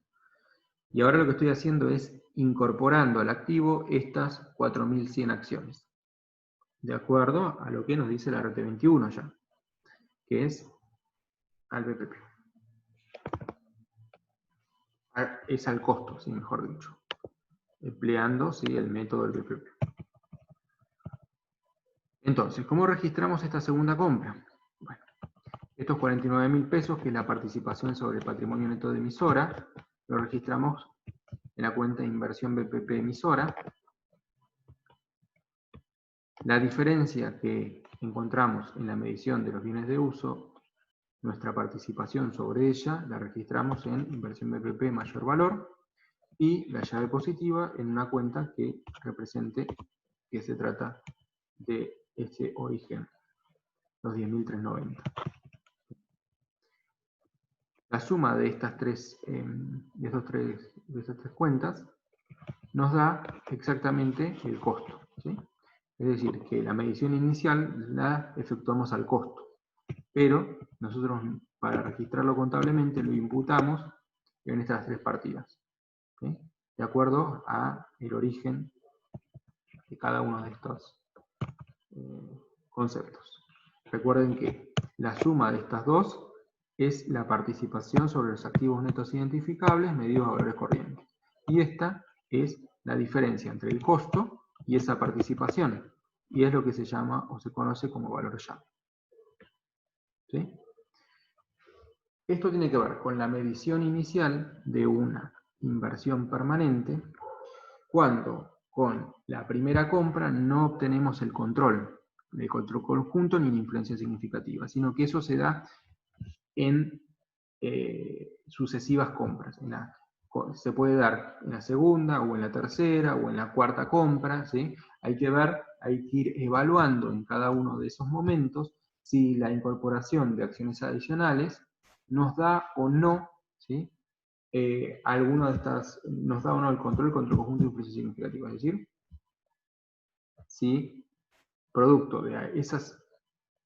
Speaker 1: Y ahora lo que estoy haciendo es incorporando al activo estas 4.100 acciones, de acuerdo a lo que nos dice la RT21 ya, que es al BPP. Es al costo, sí, mejor dicho, empleando sí, el método del BPP. Entonces, ¿cómo registramos esta segunda compra? Bueno, estos 49.000 pesos, que es la participación sobre el patrimonio neto de emisora, lo registramos en la cuenta de inversión BPP emisora. La diferencia que encontramos en la medición de los bienes de uso, nuestra participación sobre ella, la registramos en inversión BPP mayor valor, y la llave positiva en una cuenta que represente que se trata de este origen, los 10.390. La suma de estas tres cuentas nos da exactamente el costo, ¿sí? Es decir, que la medición inicial la efectuamos al costo, pero nosotros para registrarlo contablemente lo imputamos en estas tres partidas, ¿sí? De acuerdo a el origen de cada uno de estos conceptos. Recuerden que la suma de estas dos es la participación sobre los activos netos identificables medidos a valores corrientes. Y esta es la diferencia entre el costo y esa participación. Y es lo que se llama o se conoce como valor llave. ¿Sí? Esto tiene que ver con la medición inicial de una inversión permanente cuando con la primera compra no obtenemos el control conjunto ni la influencia significativa, sino que eso se da en sucesivas compras. Se puede dar en la segunda, o en la tercera, o en la cuarta compra, ¿sí? Hay que ir evaluando en cada uno de esos momentos si la incorporación de acciones adicionales nos da o no, ¿sí? Alguna de estas, nos da o no el control conjunto de influencia significativa, es decir, si producto de esas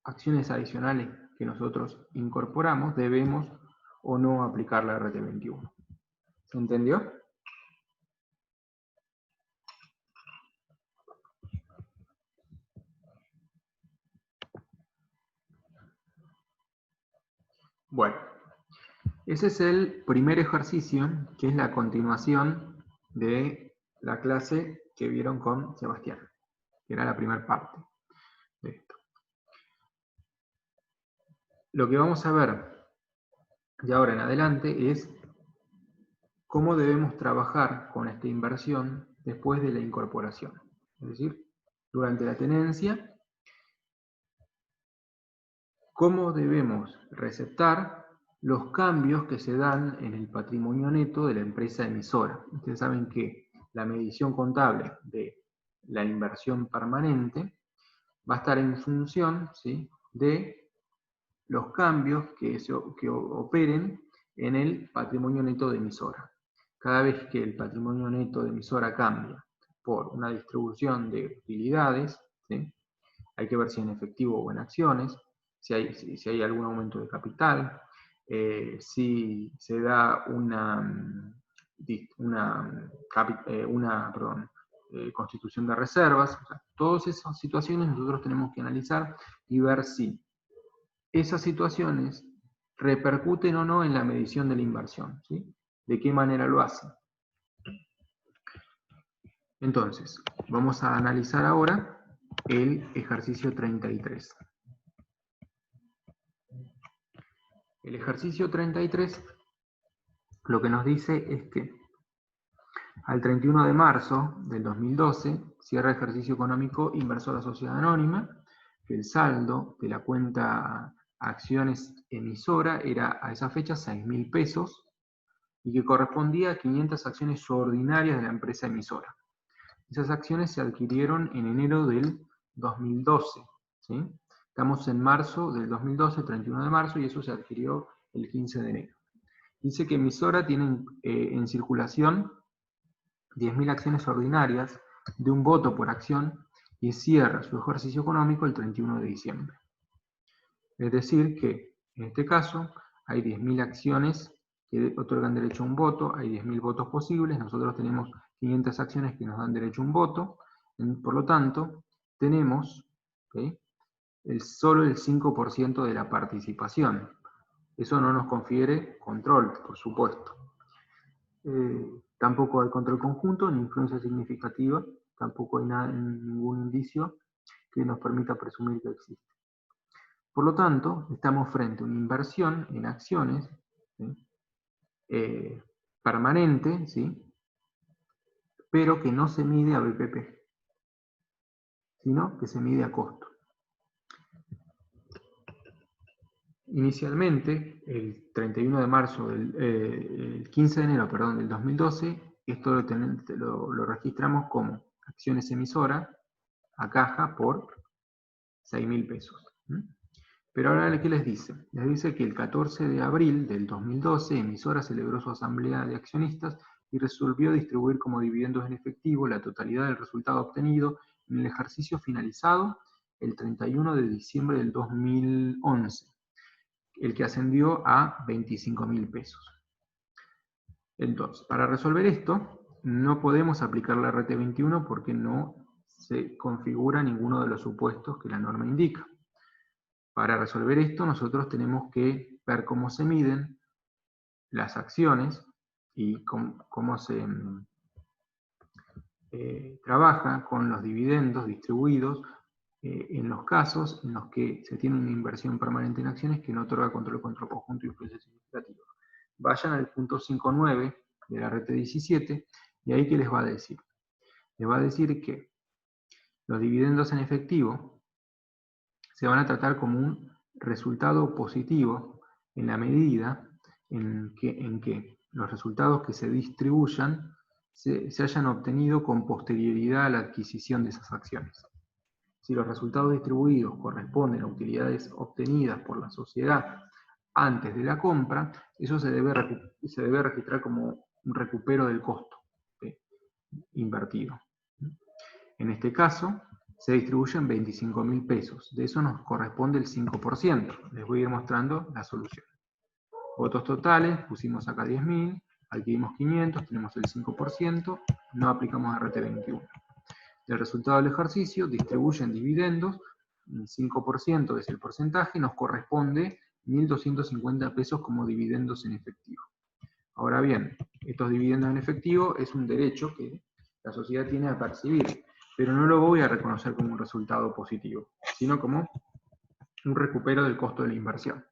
Speaker 1: acciones adicionales que nosotros incorporamos, debemos o no aplicar la RT21. ¿Se entendió? Bueno, ese es el primer ejercicio, que es la continuación de la clase que vieron con Sebastián, que era la primera parte de esto. Lo que vamos a ver de ahora en adelante es cómo debemos trabajar con esta inversión después de la incorporación. Es decir, durante la tenencia, cómo debemos receptar los cambios que se dan en el patrimonio neto de la empresa emisora. Ustedes saben que la medición contable de la inversión permanente va a estar en función, ¿sí?, de los cambios que operen en el patrimonio neto de emisora. Cada vez que el patrimonio neto de emisora cambia por una distribución de utilidades, ¿sí?, hay que ver si en efectivo o en acciones, si hay algún aumento de capital, si se da una constitución de reservas. O sea, todas esas situaciones nosotros tenemos que analizar y ver si esas situaciones repercuten o no en la medición de la inversión, ¿sí? ¿De qué manera lo hacen? Entonces, vamos a analizar ahora el ejercicio 33. El ejercicio 33 lo que nos dice es que al 31 de marzo del 2012 cierra el ejercicio económico inversor a sociedad anónima, que el saldo de la cuenta acciones emisora era a esa fecha 6.000 pesos y que correspondía a 500 acciones ordinarias de la empresa emisora. Esas acciones se adquirieron en enero del 2012, ¿sí? Estamos en marzo del 2012, 31 de marzo, y eso se adquirió el 15 de enero. Dice que emisora tiene en circulación 10.000 acciones ordinarias de un voto por acción y cierra su ejercicio económico el 31 de diciembre. Es decir que, en este caso, hay 10.000 acciones que otorgan derecho a un voto, hay 10.000 votos posibles, nosotros tenemos 500 acciones que nos dan derecho a un voto, por lo tanto, tenemos solo el 5% de la participación. Eso no nos confiere control, por supuesto. Tampoco hay control conjunto, ni influencia significativa, tampoco hay ningún indicio que nos permita presumir que existe. Por lo tanto, estamos frente a una inversión en acciones, ¿sí? Permanente, ¿sí? Pero que no se mide a BPP, sino que se mide a costo. Inicialmente, el 31 de marzo, el 15 de enero, perdón, del 2012, esto lo registramos como acciones emisoras a caja por 6.000 pesos. Pero ahora, ¿qué les dice? Les dice que el 14 de abril del 2012, emisora celebró su asamblea de accionistas y resolvió distribuir como dividendos en efectivo la totalidad del resultado obtenido en el ejercicio finalizado el 31 de diciembre del 2011, el que ascendió a 25.000 pesos. Entonces, para resolver esto, no podemos aplicar la RT21 porque no se configura ninguno de los supuestos que la norma indica. Para resolver esto, nosotros tenemos que ver cómo se miden las acciones y cómo se trabaja con los dividendos distribuidos en los casos en los que se tiene una inversión permanente en acciones que no otorga control conjunto y influencia significativa. Vayan al punto 5.9 de la RT17 y ahí ¿qué les va a decir? Les va a decir que los dividendos en efectivo se van a tratar como un resultado positivo en la medida en que los resultados que se distribuyan se hayan obtenido con posterioridad a la adquisición de esas acciones. Si los resultados distribuidos corresponden a utilidades obtenidas por la sociedad antes de la compra, eso se debe registrar como un recupero del costo invertido. En este caso, se distribuyen 25.000 pesos. De eso nos corresponde el 5%. Les voy a ir mostrando la solución. Votos totales, pusimos acá 10.000, adquirimos 500, tenemos el 5%, no aplicamos RT21. Del resultado del ejercicio, distribuyen dividendos, el 5% es el porcentaje, nos corresponde 1.250 pesos como dividendos en efectivo. Ahora bien, estos dividendos en efectivo es un derecho que la sociedad tiene a percibir, pero no lo voy a reconocer como un resultado positivo, sino como un recupero del costo de la inversión,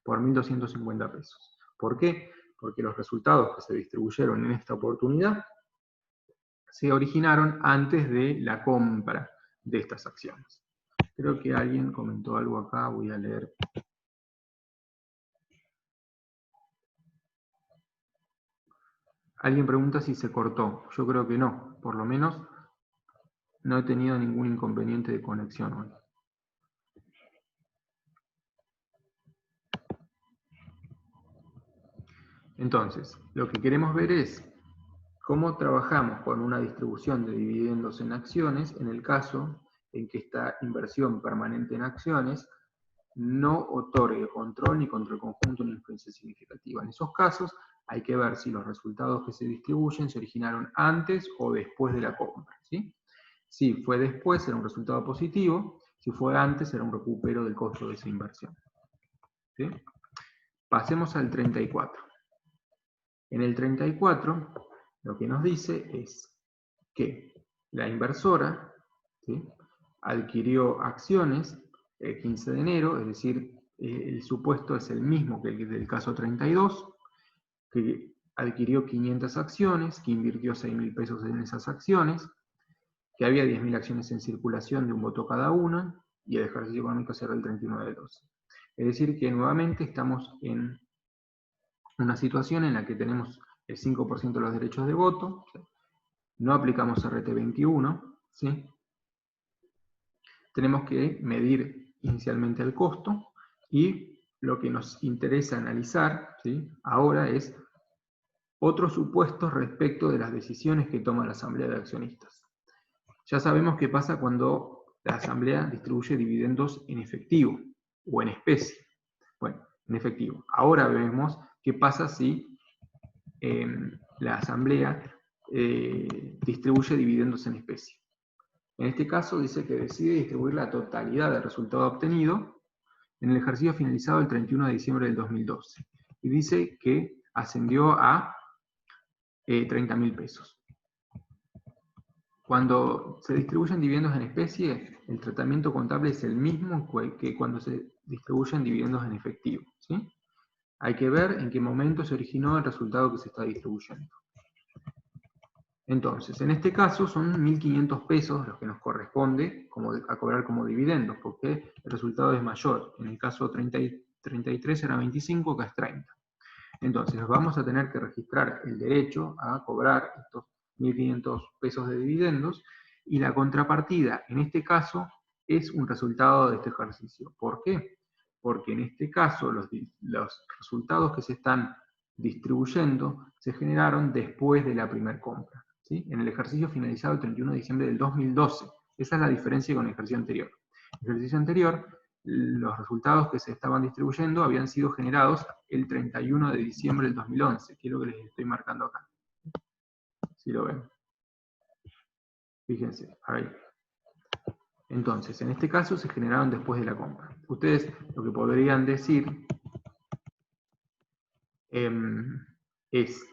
Speaker 1: por 1.250 pesos. ¿Por qué? Porque los resultados que se distribuyeron en esta oportunidad se originaron antes de la compra de estas acciones. Creo que alguien comentó algo acá, voy a leer. Alguien pregunta si se cortó. Yo creo que no, por lo menos no he tenido ningún inconveniente de conexión hoy. Entonces, lo que queremos ver es cómo trabajamos con una distribución de dividendos en acciones en el caso en que esta inversión permanente en acciones no otorgue control ni control conjunto ni influencia significativa. En esos casos hay que ver si los resultados que se distribuyen se originaron antes o después de la compra, ¿sí? Si fue después, será un resultado positivo. Si fue antes, será un recupero del costo de esa inversión. ¿Sí? Pasemos al 34. En el 34, lo que nos dice es que la inversora, ¿sí?, adquirió acciones el 15 de enero, es decir, el supuesto es el mismo que el del caso 32, que adquirió 500 acciones, que invirtió 6.000 pesos en esas acciones, que había 10.000 acciones en circulación de un voto cada una, y el ejercicio económico cerró el 31 de 12. Es decir, que nuevamente estamos en una situación en la que tenemos el 5% de los derechos de voto, no aplicamos RT21, ¿sí? Tenemos que medir inicialmente el costo, y lo que nos interesa analizar, ¿sí?, ahora es otros supuestos respecto de las decisiones que toma la Asamblea de Accionistas. Ya sabemos qué pasa cuando la asamblea distribuye dividendos en efectivo o en especie. Bueno, en efectivo. Ahora vemos qué pasa si la asamblea distribuye dividendos en especie. En este caso dice que decide distribuir la totalidad del resultado obtenido en el ejercicio finalizado el 31 de diciembre del 2012. Y dice que ascendió a 30.000 pesos. Cuando se distribuyen dividendos en especie, el tratamiento contable es el mismo que cuando se distribuyen dividendos en efectivo, ¿sí? Hay que ver en qué momento se originó el resultado que se está distribuyendo. Entonces, en este caso son 1.500 pesos los que nos corresponde a cobrar como dividendos, porque el resultado es mayor. En el caso 33 era 25, acá es 30. Entonces, vamos a tener que registrar el derecho a cobrar estos 1.500 pesos de dividendos, y la contrapartida, en este caso, es un resultado de este ejercicio. ¿Por qué? Porque en este caso los resultados que se están distribuyendo se generaron después de la primera compra, ¿sí? En el ejercicio finalizado el 31 de diciembre del 2012. Esa es la diferencia con el ejercicio anterior. El ejercicio anterior, los resultados que se estaban distribuyendo habían sido generados el 31 de diciembre del 2011, que es lo que les estoy marcando acá. Si lo ven. Fíjense, ahí. Entonces, en este caso se generaron después de la compra. Ustedes lo que podrían decir es,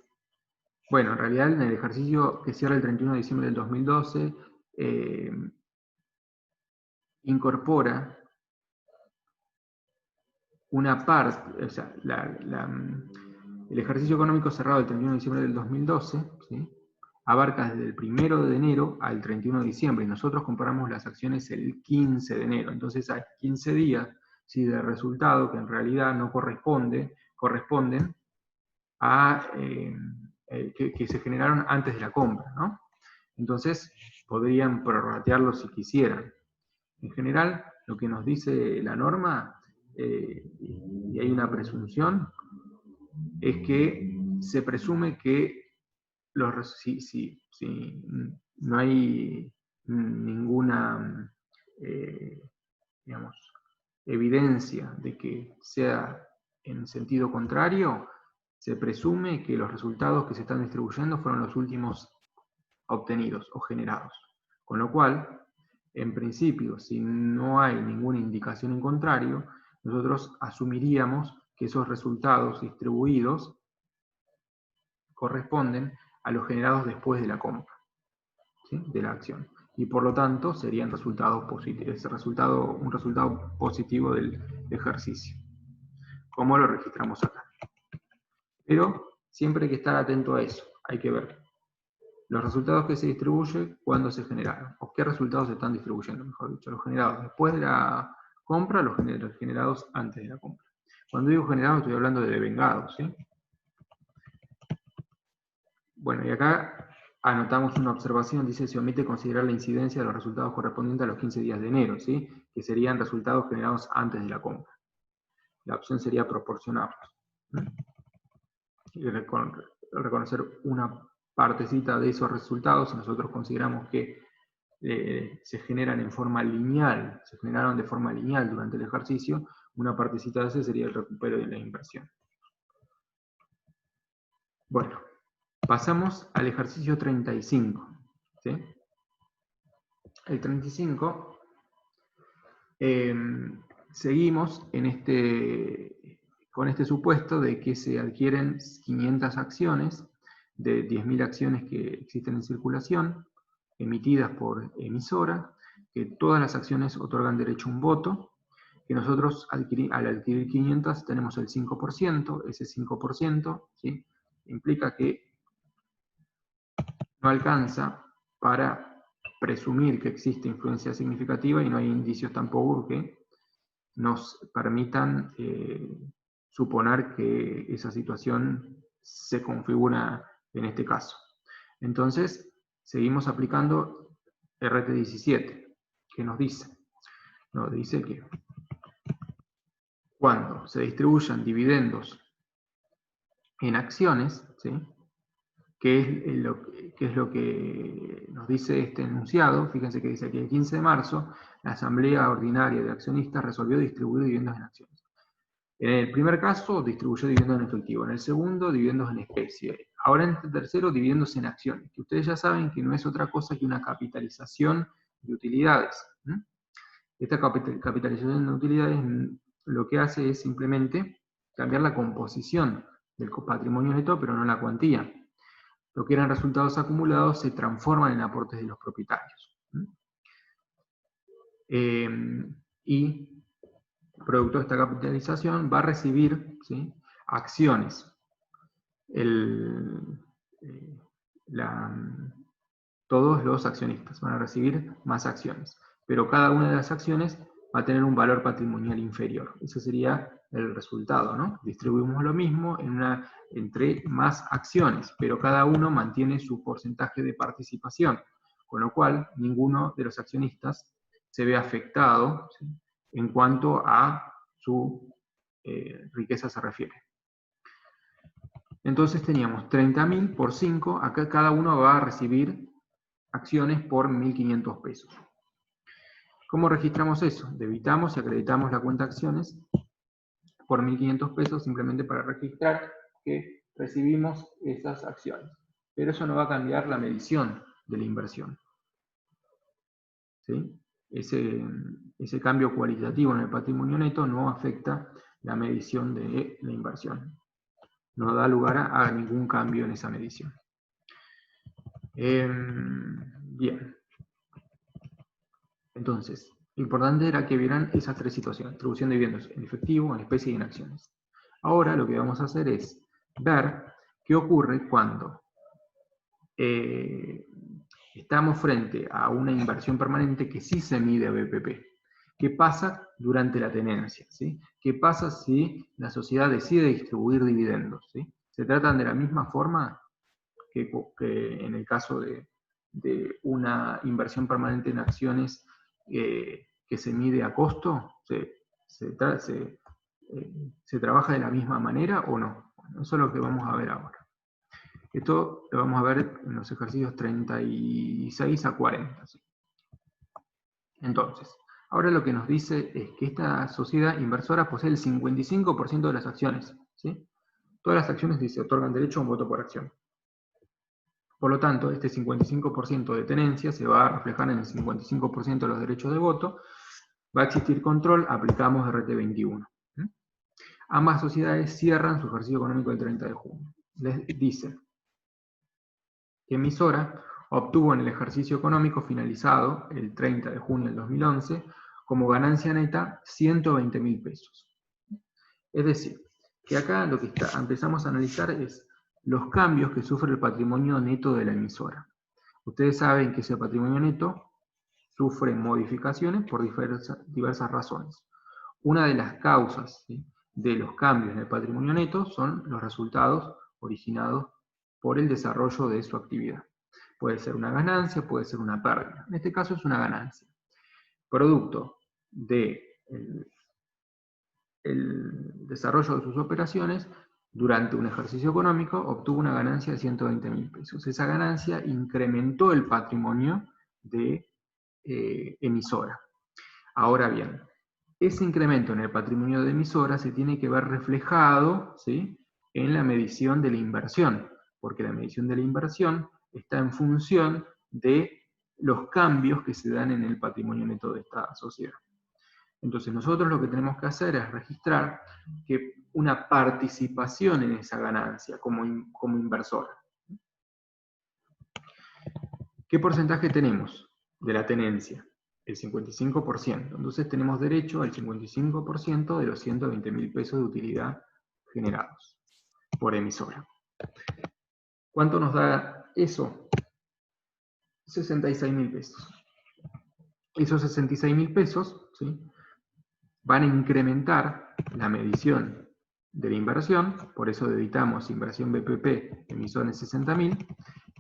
Speaker 1: bueno, en realidad en el ejercicio que cierra el 31 de diciembre del 2012, incorpora una parte, o sea, el ejercicio económico cerrado el 31 de diciembre del 2012, ¿sí?, abarca desde el 1 de enero al 31 de diciembre, y nosotros comparamos las acciones el 15 de enero. Entonces hay 15 días, ¿sí?, de resultado que en realidad no corresponden a que se generaron antes de la compra, ¿no? Entonces podrían prorratearlo si quisieran. En general, lo que nos dice la norma, y hay una presunción, es que se presume que si no hay ninguna, digamos, evidencia de que sea en sentido contrario, se presume que los resultados que se están distribuyendo fueron los últimos obtenidos o generados. Con lo cual, en principio, si no hay ninguna indicación en contrario, nosotros asumiríamos que esos resultados distribuidos corresponden a los generados después de la compra, ¿sí?, de la acción. Y por lo tanto serían resultados positivos, un resultado positivo del ejercicio, como lo registramos acá. Pero siempre hay que estar atento a eso. Hay que ver los resultados que se distribuyen, cuándo se generaron, o qué resultados se están distribuyendo, mejor dicho, los generados después de la compra, los generados antes de la compra. Cuando digo generados estoy hablando de devengados, ¿sí? Bueno, y acá anotamos una observación, dice: se omite considerar la incidencia de los resultados correspondientes a los 15 días de enero, ¿sí?, que serían resultados generados antes de la compra. La opción sería proporcionarlos, ¿sí?, y reconocer una partecita de esos resultados. Si nosotros consideramos que se generan en forma lineal, se generaron de forma lineal durante el ejercicio, una partecita de ese sería el recupero de la inversión. Bueno, pasamos al ejercicio 35, ¿sí? El 35, seguimos con este supuesto de que se adquieren 500 acciones, de 10.000 acciones que existen en circulación, emitidas por emisora, que todas las acciones otorgan derecho a un voto, que nosotros al adquirir 500 tenemos el 5%, ese 5%, ¿sí?, implica que no alcanza para presumir que existe influencia significativa, y no hay indicios tampoco que nos permitan suponer que esa situación se configura en este caso. Entonces, seguimos aplicando RT17, que nos dice que cuando se distribuyan dividendos en acciones, ¿sí?, qué es lo que nos dice este enunciado. Fíjense que dice que el 15 de marzo la Asamblea Ordinaria de Accionistas resolvió distribuir dividendos en acciones. En el primer caso, distribuyó dividendos en efectivo. En el segundo, dividendos en especie. Ahora en el tercero, dividendos en acciones, que ustedes ya saben que no es otra cosa que una capitalización de utilidades. Esta capitalización de utilidades lo que hace es simplemente cambiar la composición del patrimonio neto, pero no la cuantía. Lo que eran resultados acumulados se transforman en aportes de los propietarios. Y producto de esta capitalización va a recibir, ¿sí?, acciones. Todos los accionistas van a recibir más acciones, pero cada una de las acciones va a tener un valor patrimonial inferior. Ese sería el resultado, ¿no? Distribuimos lo mismo entre más acciones, pero cada uno mantiene su porcentaje de participación, con lo cual ninguno de los accionistas se ve afectado, ¿sí?, en cuanto a su riqueza se refiere. Entonces teníamos 30.000 por 5, acá cada uno va a recibir acciones por 1.500 pesos. ¿Cómo registramos eso? Debitamos y acreditamos la cuenta acciones por 1.500 pesos simplemente para registrar que recibimos esas acciones. Pero eso no va a cambiar la medición de la inversión. ¿Sí? Ese cambio cualitativo en el patrimonio neto no afecta la medición de la inversión. No da lugar a ningún cambio en esa medición. Bien. Entonces, lo importante era que vieran esas tres situaciones: distribución de dividendos en efectivo, en especie y en acciones. Ahora lo que vamos a hacer es ver qué ocurre cuando estamos frente a una inversión permanente que sí se mide a BPP. ¿Qué pasa durante la tenencia? ¿Sí? ¿Qué pasa si la sociedad decide distribuir dividendos? ¿Sí? ¿Se tratan de la misma forma que en el caso de una inversión permanente en acciones que se mide a costo? ¿Se trabaja de la misma manera o no? Bueno, eso es lo que vamos a ver ahora. Esto lo vamos a ver en los ejercicios 36 a 40. ¿Sí? Entonces, ahora lo que nos dice es que esta sociedad inversora posee el 55% de las acciones. ¿Sí? Todas las acciones se otorgan derecho a un voto por acción. Por lo tanto, este 55% de tenencia se va a reflejar en el 55% de los derechos de voto. Va a existir control, aplicamos RT21. Ambas sociedades cierran su ejercicio económico el 30 de junio. Les dice que emisora obtuvo en el ejercicio económico finalizado el 30 de junio del 2011 como ganancia neta 120.000 pesos. Es decir, que acá lo que empezamos a analizar es los cambios que sufre el patrimonio neto de la emisora. Ustedes saben que ese patrimonio neto sufre modificaciones por diversas razones. Una de las causas, ¿sí?, de los cambios en el patrimonio neto son los resultados originados por el desarrollo de su actividad. Puede ser una ganancia, puede ser una pérdida. En este caso es una ganancia. Producto del desarrollo de sus operaciones, durante un ejercicio económico obtuvo una ganancia de 120.000 pesos. Esa ganancia incrementó el patrimonio de emisora. Ahora bien, ese incremento en el patrimonio de emisora se tiene que ver reflejado, ¿sí?, en la medición de la inversión, porque la medición de la inversión está en función de los cambios que se dan en el patrimonio neto de esta sociedad. Entonces nosotros lo que tenemos que hacer es registrar que una participación en esa ganancia como inversora. ¿Qué porcentaje tenemos de la tenencia? El 55%. Entonces tenemos derecho al 55% de los 120.000 pesos de utilidad generados por emisora. ¿Cuánto nos da eso? 66.000 pesos. Esos 66.000 pesos, ¿sí?, van a incrementar la medición de la inversión, por eso debitamos inversión BPP, emisiones 60.000,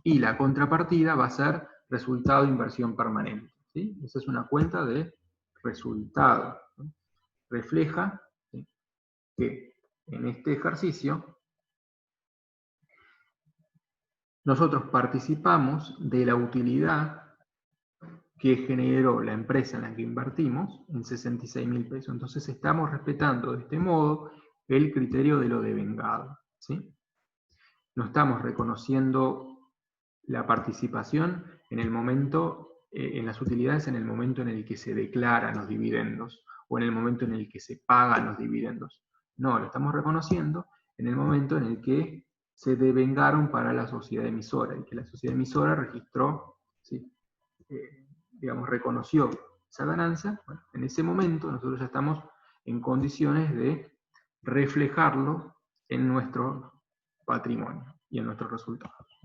Speaker 1: y la contrapartida va a ser resultado de inversión permanente. ¿Sí? Esa es una cuenta de resultado. ¿Sí? Refleja, ¿sí?, que en este ejercicio nosotros participamos de la utilidad que generó la empresa en la que invertimos en 66.000 pesos. Entonces estamos respetando de este modo el criterio de lo devengado, ¿sí? No estamos reconociendo la participación en el momento, en las utilidades en el momento en el que se declaran los dividendos o en el momento en el que se pagan los dividendos. No, lo estamos reconociendo en el momento en el que se devengaron para la sociedad emisora y que la sociedad emisora registró, ¿sí? Digamos, reconoció esa ganancia. Bueno, en ese momento nosotros ya estamos en condiciones de reflejarlo en nuestro patrimonio y en nuestros resultados,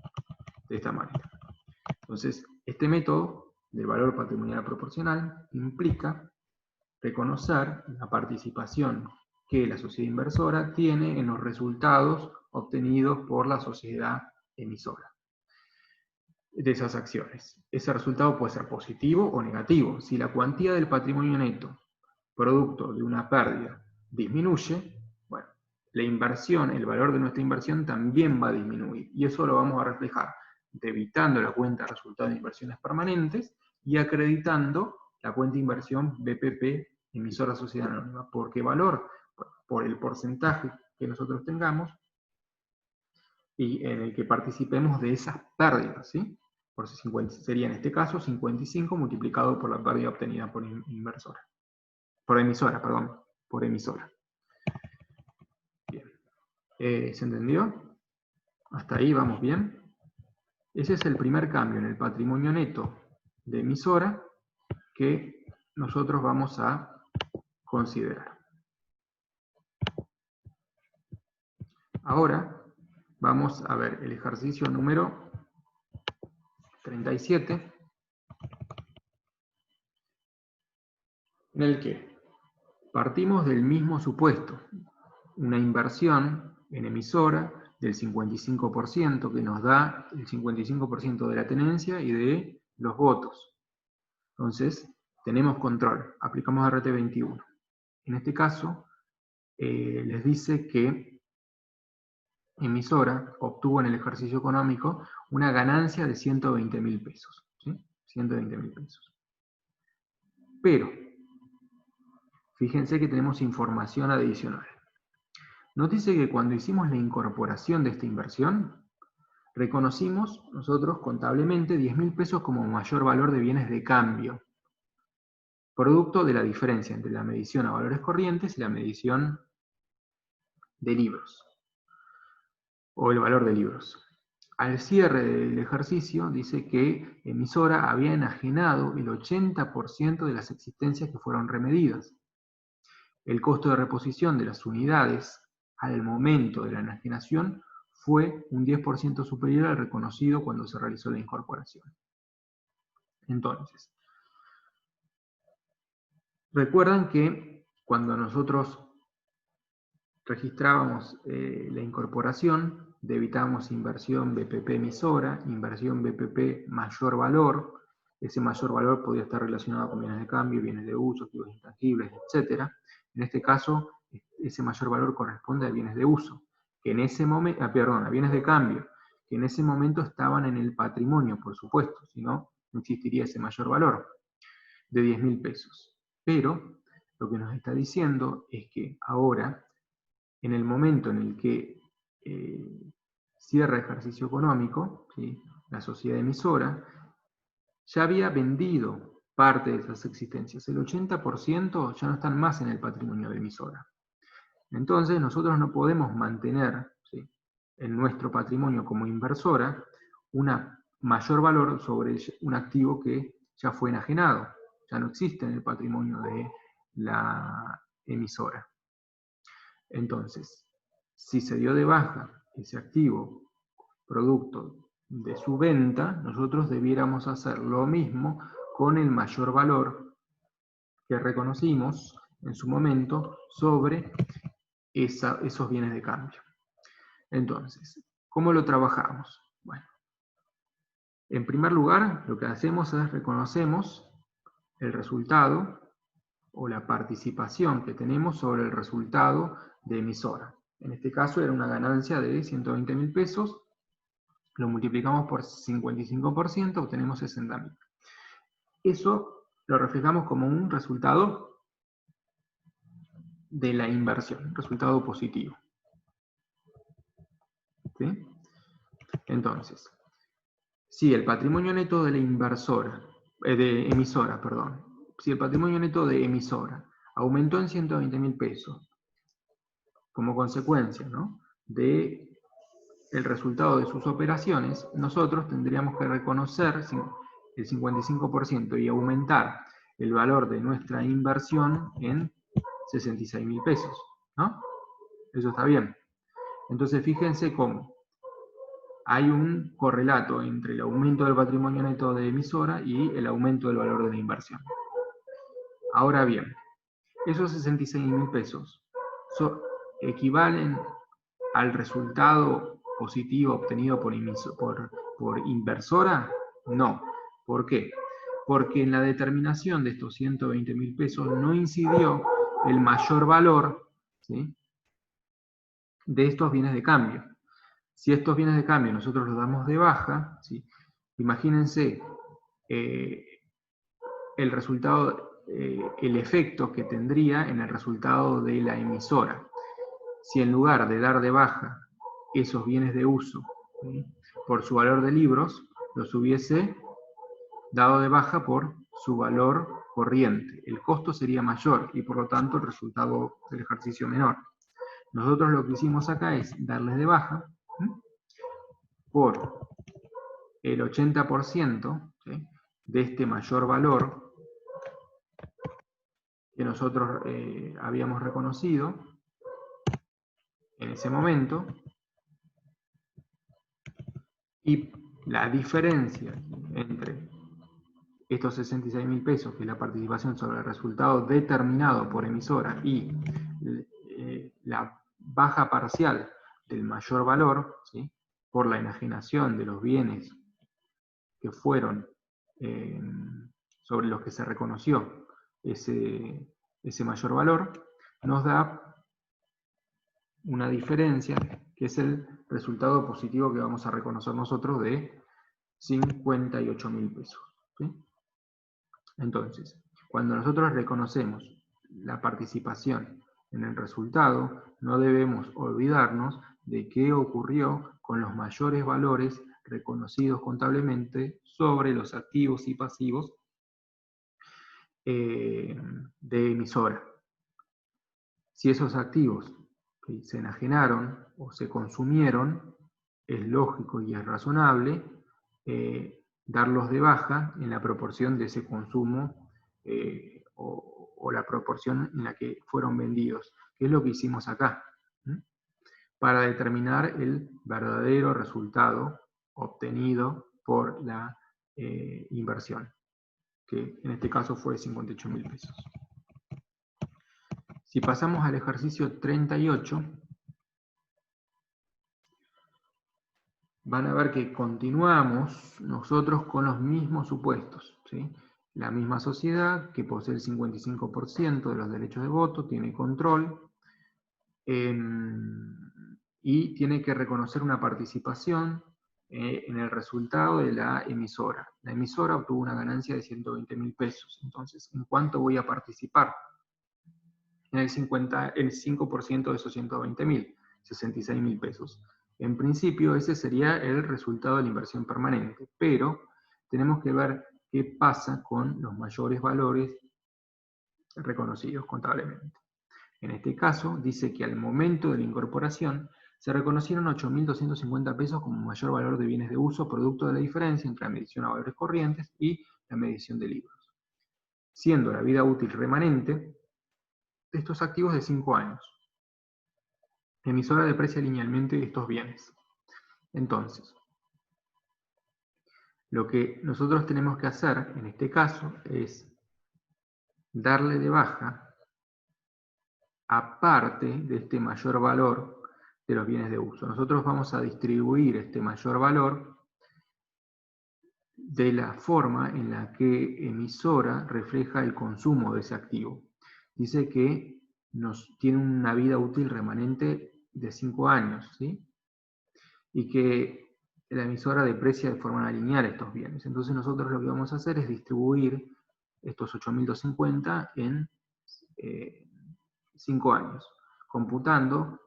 Speaker 1: de esta manera. Entonces, este método del valor patrimonial proporcional implica reconocer la participación que la sociedad inversora tiene en los resultados obtenidos por la sociedad emisora de esas acciones. Ese resultado puede ser positivo o negativo. Si la cuantía del patrimonio neto, producto de una pérdida, disminuye, bueno, la inversión, el valor de nuestra inversión también va a disminuir. Y eso lo vamos a reflejar debitando la cuenta de resultados de inversiones permanentes y acreditando la cuenta de inversión BPP emisora sociedad anónima. ¿Por qué valor? Por el porcentaje que nosotros tengamos y en el que participemos de esas pérdidas, ¿sí? Por 50, sería en este caso 55 multiplicado por la pérdida obtenida por inversora. Por emisora, perdón, por emisora. Bien. ¿Se entendió? ¿Hasta ahí vamos bien? Ese es el primer cambio en el patrimonio neto de emisora que nosotros vamos a considerar. Ahora vamos a ver el ejercicio número 37, en el que partimos del mismo supuesto, una inversión en emisora del 55% que nos da el 55% de la tenencia y de los votos. Entonces, tenemos control, aplicamos RT21. En este caso, les dice que emisora obtuvo en el ejercicio económico una ganancia de 120.000 pesos. ¿Sí? 120.000 pesos. Pero, fíjense que tenemos información adicional. Nos dice que cuando hicimos la incorporación de esta inversión, reconocimos nosotros contablemente 10.000 pesos como mayor valor de bienes de cambio, producto de la diferencia entre la medición a valores corrientes y la medición de libros, o el valor de libros. Al cierre del ejercicio dice que emisora había enajenado el 80% de las existencias que fueron remedidas. El costo de reposición de las unidades al momento de la enajenación fue un 10% superior al reconocido cuando se realizó la incorporación. Entonces, recuerdan que cuando nosotros registrábamos la incorporación, debitábamos inversión BPP emisora, inversión BPP mayor valor. Ese mayor valor podría estar relacionado con bienes de cambio, bienes de uso, activos intangibles, etc. En este caso, ese mayor valor corresponde a bienes de uso, que en ese momento, a bienes de cambio, que en ese momento estaban en el patrimonio, por supuesto, si no, no existiría ese mayor valor de 10.000 pesos. Pero lo que nos está diciendo es que ahora, en el momento en el que cierra ejercicio económico, ¿sí? La sociedad emisora ya había vendido parte de esas existencias. El 80% ya no están más en el patrimonio de emisora. Entonces nosotros no podemos mantener, ¿sí?, en nuestro patrimonio como inversora un mayor valor sobre un activo que ya fue enajenado, ya no existe en el patrimonio de la emisora. Entonces, si se dio de baja ese activo producto de su venta, nosotros debiéramos hacer lo mismo con el mayor valor que reconocimos en su momento sobre esos bienes de cambio. Entonces, ¿cómo lo trabajamos? Bueno, en primer lugar, lo que hacemos es reconocemos el resultado o la participación que tenemos sobre el resultado de emisora. En este caso era una ganancia de 120.000 pesos, lo multiplicamos por 55%, obtenemos 60.000. Eso lo reflejamos como un resultado de la inversión, un resultado positivo. ¿Sí? Entonces, si el patrimonio neto de la emisora, si el patrimonio neto de emisora aumentó en 120.000 pesos, como consecuencia, ¿no?, de el resultado de sus operaciones, nosotros tendríamos que reconocer el 55% y aumentar el valor de nuestra inversión en 66.000 pesos, ¿no? Eso está bien. Entonces fíjense cómo hay un correlato entre el aumento del patrimonio neto de emisora y el aumento del valor de la inversión. Ahora bien, esos 66.000 pesos equivalen al resultado positivo obtenido por inversora. No. ¿Por qué? Porque en la determinación de estos 120.000 pesos no incidió el mayor valor, ¿sí?, de estos bienes de cambio. Si estos bienes de cambio nosotros los damos de baja, ¿sí?, imagínense el resultado, el efecto que tendría en el resultado de la emisora. Si en lugar de dar de baja esos bienes de uso, ¿sí?, por su valor de libros, los hubiese dado de baja por su valor corriente. El costo sería mayor y por lo tanto el resultado del ejercicio menor. Nosotros lo que hicimos acá es darles de baja, ¿sí?, por el 80%, ¿sí?, de este mayor valor que nosotros habíamos reconocido en ese momento, y la diferencia entre estos 66.000 pesos, que es la participación sobre el resultado determinado por emisora, y la baja parcial del mayor valor, ¿sí?, por la enajenación de los bienes que fueron sobre los que se reconoció ese mayor valor, nos da una diferencia que es el resultado positivo que vamos a reconocer nosotros de 58.000 pesos. ¿Sí? Entonces, cuando nosotros reconocemos la participación en el resultado, no debemos olvidarnos de qué ocurrió con los mayores valores reconocidos contablemente sobre los activos y pasivos de emisora. Si esos activos se enajenaron o se consumieron, es lógico y es razonable darlos de baja en la proporción de ese consumo o la proporción en la que fueron vendidos, que es lo que hicimos acá, para determinar el verdadero resultado obtenido por la inversión, que en este caso fue 58.000 pesos. Si pasamos al ejercicio 38, van a ver que continuamos nosotros con los mismos supuestos, ¿sí? La misma sociedad que posee el 55% de los derechos de voto, tiene control y tiene que reconocer una participación en el resultado de la emisora. La emisora obtuvo una ganancia de 120.000 pesos. Entonces, ¿en cuánto voy a participar? En el 5% de esos 120.000, 66.000 pesos. En principio, ese sería el resultado de la inversión permanente, pero tenemos que ver qué pasa con los mayores valores reconocidos contablemente. En este caso, dice que al momento de la incorporación se reconocieron 8.250 pesos como mayor valor de bienes de uso, producto de la diferencia entre la medición a valores corrientes y la medición de libros, siendo la vida útil remanente de estos activos de 5 años. La emisora deprecia linealmente estos bienes. Entonces, lo que nosotros tenemos que hacer en este caso es darle de baja, aparte de este mayor valor de los bienes de uso. Nosotros vamos a distribuir este mayor valor de la forma en la que emisora refleja el consumo de ese activo. Dice que tiene una vida útil remanente de 5 años, ¿sí? Y que la emisora deprecia de forma lineal estos bienes. Entonces nosotros lo que vamos a hacer es distribuir estos 8.250 en 5 años, computando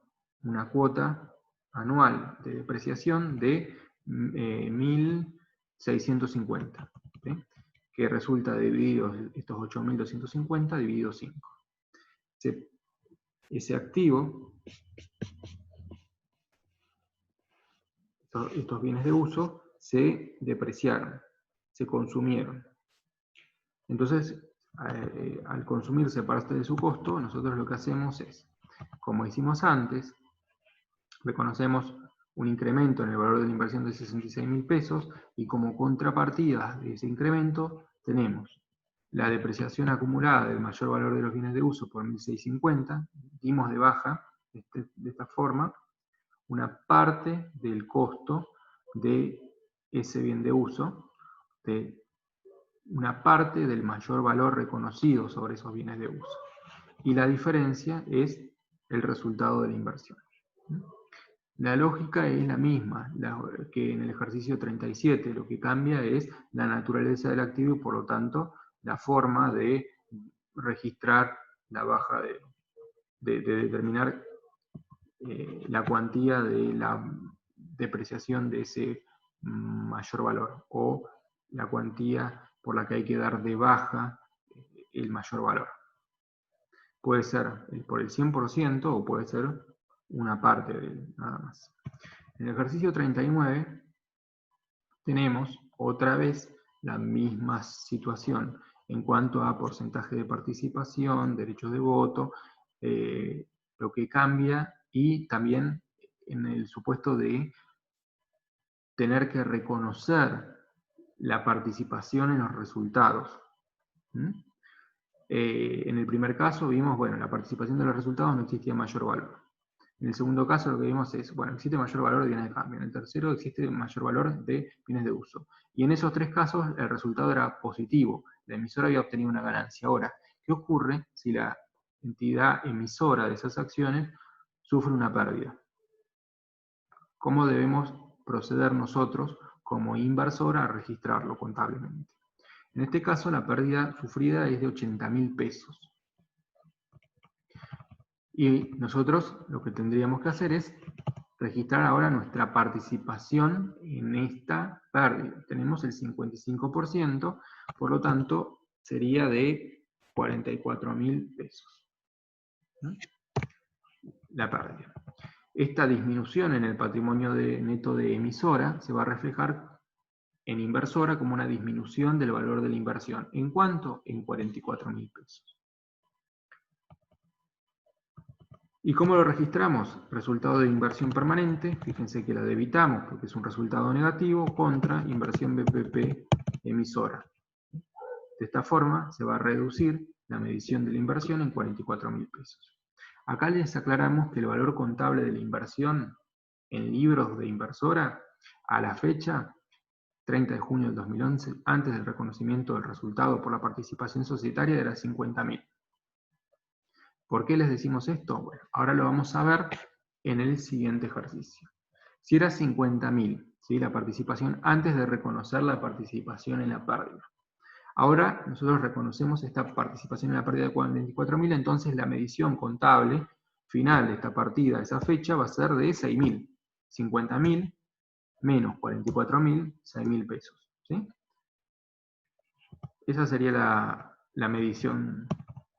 Speaker 1: una cuota anual de depreciación de 1.650, ¿sí? Que resulta dividido estos 8.250 dividido 5. Ese activo, estos bienes de uso, se depreciaron, se consumieron. Entonces, al consumirse parte de su costo, nosotros lo que hacemos es, como hicimos antes, reconocemos un incremento en el valor de la inversión de 66.000 pesos y como contrapartida de ese incremento tenemos la depreciación acumulada del mayor valor de los bienes de uso por 1.650, dimos de baja de esta forma una parte del costo de ese bien de uso, de una parte del mayor valor reconocido sobre esos bienes de uso. Y la diferencia es el resultado de la inversión. La lógica es la misma que en el ejercicio 37, lo que cambia es la naturaleza del activo y por lo tanto la forma de registrar la baja de determinar la cuantía de la depreciación de ese mayor valor o la cuantía por la que hay que dar de baja el mayor valor. Puede ser por el 100% o puede ser una parte de él, nada más. En el ejercicio 39 tenemos otra vez la misma situación en cuanto a porcentaje de participación, derechos de voto, lo que cambia y también en el supuesto de tener que reconocer la participación en los resultados. En el primer caso vimos, bueno, la participación de los resultados no existía mayor valor. En el segundo caso lo que vimos es, bueno, existe mayor valor de bienes de cambio. En el tercero existe mayor valor de bienes de uso. Y en esos tres casos el resultado era positivo. La emisora había obtenido una ganancia. Ahora, ¿qué ocurre si la entidad emisora de esas acciones sufre una pérdida? ¿Cómo debemos proceder nosotros como inversora a registrarlo contablemente? En este caso la pérdida sufrida es de 80.000 pesos. Y nosotros lo que tendríamos que hacer es registrar ahora nuestra participación en esta pérdida. Tenemos el 55%, por lo tanto sería de 44.000 pesos. La pérdida. Esta disminución en el patrimonio neto de emisora se va a reflejar en inversora como una disminución del valor de la inversión. ¿En cuánto? En 44.000 pesos. ¿Y cómo lo registramos? Resultado de inversión permanente, fíjense que la debitamos porque es un resultado negativo, contra inversión BPP emisora. De esta forma se va a reducir la medición de la inversión en 44.000 pesos. Acá les aclaramos que el valor contable de la inversión en libros de inversora a la fecha 30 de junio del 2011, antes del reconocimiento del resultado por la participación societaria, era 50.000. ¿Por qué les decimos esto? Bueno, ahora lo vamos a ver en el siguiente ejercicio. Si era 50.000, ¿sí? La participación antes de reconocer la participación en la pérdida. Ahora nosotros reconocemos esta participación en la pérdida de 44.000, entonces la medición contable final de esta partida, esa fecha, va a ser de 6.000. 50.000 menos 44.000, 6.000 pesos. ¿Sí? Esa sería la medición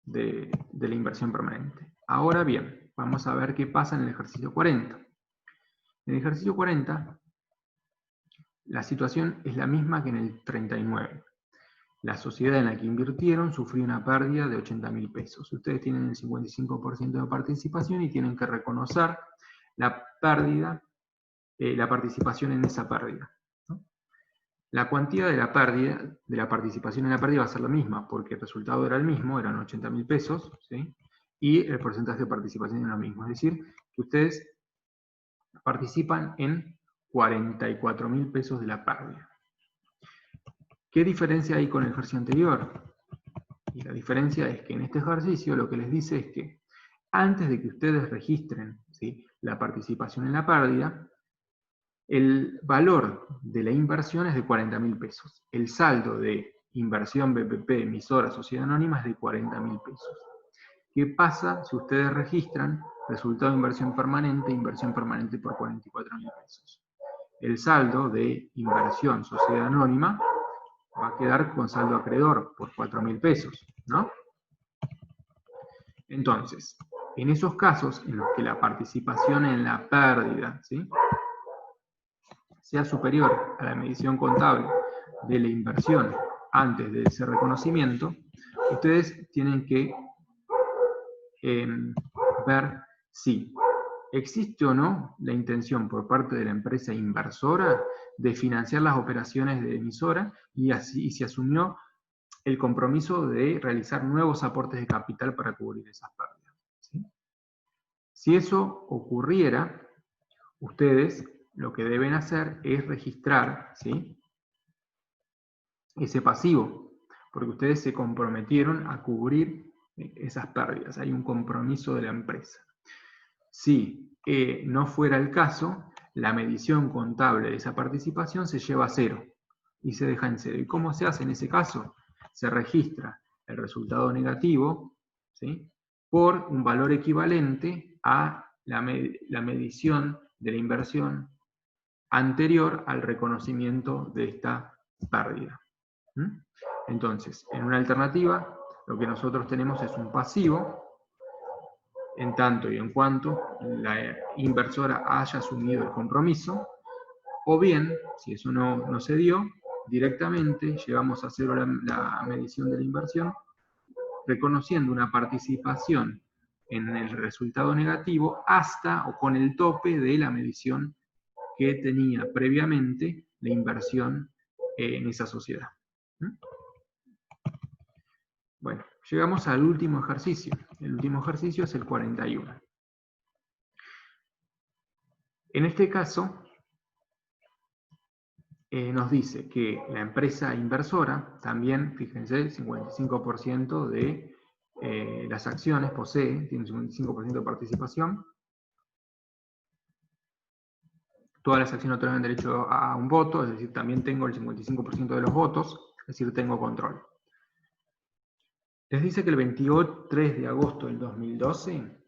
Speaker 1: de la inversión permanente. Ahora bien, vamos a ver qué pasa en el ejercicio 40. En el ejercicio 40, la situación es la misma que en el 39. La sociedad en la que invirtieron sufrió una pérdida de 80.000 pesos. Ustedes tienen el 55% de participación y tienen que reconocer la pérdida, la participación en esa pérdida. La cuantía de la pérdida, de la participación en la pérdida va a ser la misma, porque el resultado era el mismo, eran 80.000 pesos, ¿sí? Y el porcentaje de participación era lo mismo. Es decir, que ustedes participan en 44.000 pesos de la pérdida. ¿Qué diferencia hay con el ejercicio anterior? Y la diferencia es que en este ejercicio lo que les dice es que antes de que ustedes registren, ¿sí?, la participación en la pérdida, El valor de la inversión es de 40.000 pesos. El saldo de inversión BPP, emisora, sociedad anónima es de 40.000 pesos. ¿Qué pasa si ustedes registran resultado de inversión permanente por 44.000 pesos? El saldo de inversión sociedad anónima va a quedar con saldo acreedor por 4.000 pesos, ¿no? Entonces, en esos casos en los que la participación en la pérdida, ¿sí?, sea superior a la medición contable de la inversión antes de ese reconocimiento, ustedes tienen que ver si existe o no la intención por parte de la empresa inversora de financiar las operaciones de emisora y se asumió el compromiso de realizar nuevos aportes de capital para cubrir esas pérdidas, ¿sí? Si eso ocurriera, ustedes lo que deben hacer es registrar, ¿sí?, ese pasivo, porque ustedes se comprometieron a cubrir esas pérdidas. Hay un compromiso de la empresa. Si no fuera el caso, la medición contable de esa participación se lleva a cero y se deja en cero. ¿Y cómo se hace en ese caso? Se registra el resultado negativo, ¿sí?, por un valor equivalente a la medición de la inversión anterior al reconocimiento de esta pérdida. Entonces, en una alternativa, lo que nosotros tenemos es un pasivo, en tanto y en cuanto la inversora haya asumido el compromiso, o bien, si eso no se dio, directamente llevamos a cero la medición de la inversión, reconociendo una participación en el resultado negativo hasta o con el tope de la medición que tenía previamente la inversión en esa sociedad. Bueno, llegamos al último ejercicio. El último ejercicio es el 41. En este caso, nos dice que la empresa inversora también, fíjense, el 55% de las acciones posee, tiene un 55% de participación. Todas las acciones otorgan derecho a un voto, es decir, también tengo el 55% de los votos, es decir, tengo control. Les dice que el 23 de agosto del 2012,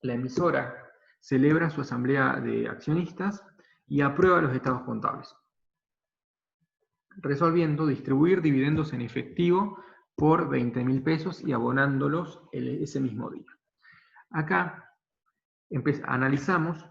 Speaker 1: la emisora celebra su asamblea de accionistas y aprueba los estados contables, resolviendo distribuir dividendos en efectivo por 20.000 pesos y abonándolos ese mismo día. Acá analizamos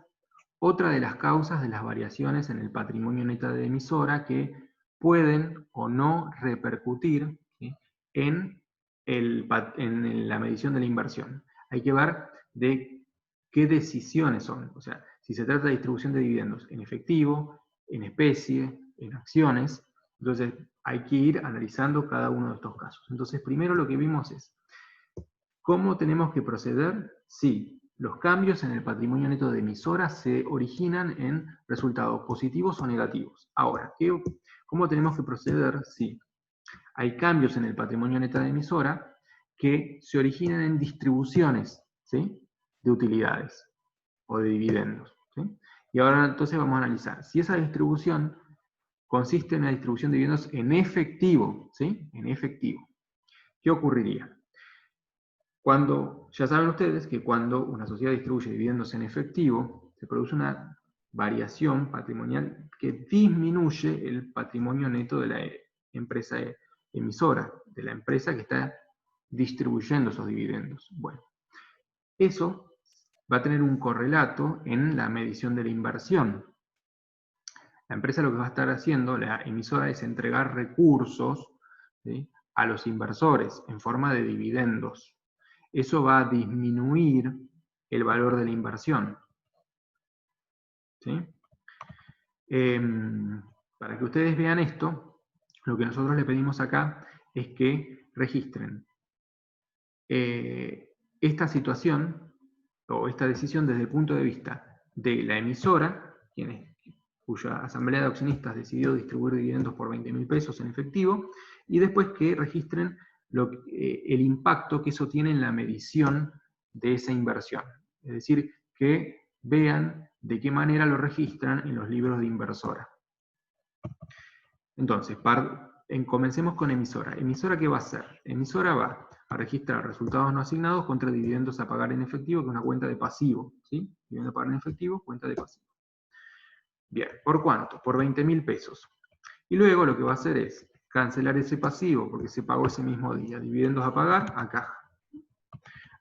Speaker 1: otra de las causas de las variaciones en el patrimonio neto de emisora que pueden o no repercutir, ¿sí?, en la medición de la inversión. Hay que ver de qué decisiones son, o sea, si se trata de distribución de dividendos en efectivo, en especie, en acciones. Entonces hay que ir analizando cada uno de estos casos. Entonces primero lo que vimos es cómo tenemos que proceder si los cambios en el patrimonio neto de emisora se originan en resultados positivos o negativos. Ahora, ¿cómo tenemos que proceder si hay cambios en el patrimonio neto de emisora que se originan en distribuciones, ¿sí?, de utilidades o de dividendos, ¿sí? Y ahora entonces vamos a analizar si esa distribución consiste en una distribución de dividendos en efectivo, ¿sí?, en efectivo. ¿Qué ocurriría? Ya saben ustedes que cuando una sociedad distribuye dividendos en efectivo, se produce una variación patrimonial que disminuye el patrimonio neto de la empresa emisora, de la empresa que está distribuyendo esos dividendos. Bueno, eso va a tener un correlato en la medición de la inversión. La empresa lo que va a estar haciendo, la emisora, es entregar recursos, ¿sí?, a los inversores en forma de dividendos. Eso va a disminuir el valor de la inversión, ¿sí? Para que ustedes vean esto, lo que nosotros le pedimos acá es que registren esta situación o esta decisión desde el punto de vista de la emisora, cuya asamblea de accionistas decidió distribuir dividendos por 20.000 pesos en efectivo, y después que registren el impacto que eso tiene en la medición de esa inversión. Es decir, que vean de qué manera lo registran en los libros de inversora. Entonces, comencemos con emisora. ¿Emisora qué va a hacer? Emisora va a registrar resultados no asignados contra dividendos a pagar en efectivo, que es una cuenta de pasivo. ¿Sí? Dividendo a pagar en efectivo, cuenta de pasivo. Bien, ¿por cuánto? Por 20.000 pesos. Y luego lo que va a hacer es cancelar ese pasivo, porque se pagó ese mismo día. Dividendos a pagar a caja.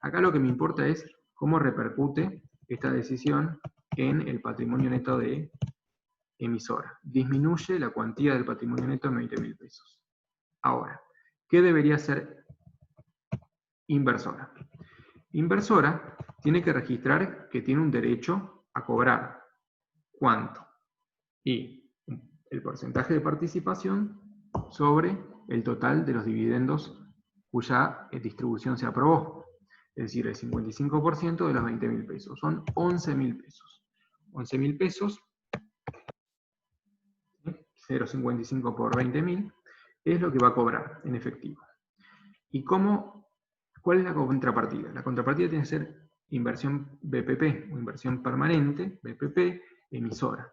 Speaker 1: Acá lo que me importa es cómo repercute esta decisión en el patrimonio neto de emisora. Disminuye la cuantía del patrimonio neto en 20.000 pesos. Ahora, ¿qué debería hacer inversora? Inversora tiene que registrar que tiene un derecho a cobrar. ¿Cuánto? Y el porcentaje de participación sobre el total de los dividendos cuya distribución se aprobó. Es decir, el 55% de los 20.000 pesos. Son 11.000 pesos. 11.000 pesos, 0,55 por 20.000, es lo que va a cobrar en efectivo. ¿Y cuál es la contrapartida? La contrapartida tiene que ser inversión BPP, o inversión permanente, BPP, emisora.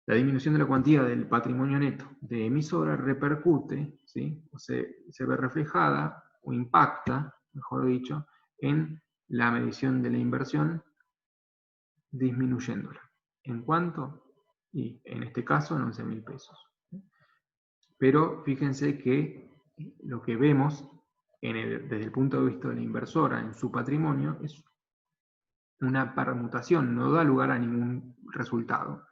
Speaker 1: La disminución de la cuantía del patrimonio neto de emisora repercute, ¿sí? O se ve reflejada o impacta, mejor dicho, en la medición de la inversión, disminuyéndola. ¿En cuánto? Y en este caso en 11.000 pesos. Pero fíjense que lo que vemos desde el punto de vista de la inversora en su patrimonio es una permutación, no da lugar a ningún resultado.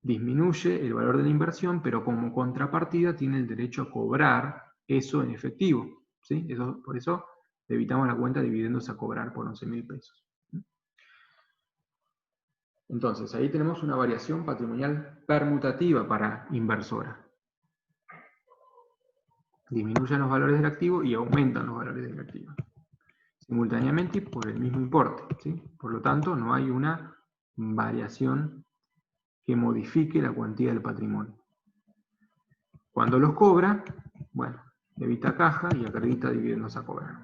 Speaker 1: Disminuye el valor de la inversión, pero como contrapartida tiene el derecho a cobrar eso en efectivo. ¿Sí? Por eso evitamos la cuenta de dividendos a cobrar por 11.000 pesos. Entonces, ahí tenemos una variación patrimonial permutativa para inversora. Disminuyen los valores del activo y aumentan los valores del activo. Simultáneamente por el mismo importe. ¿Sí? Por lo tanto, no hay una variación que modifique la cuantía del patrimonio. Cuando los cobra, bueno, evita caja y acredita dividendos a cobrar.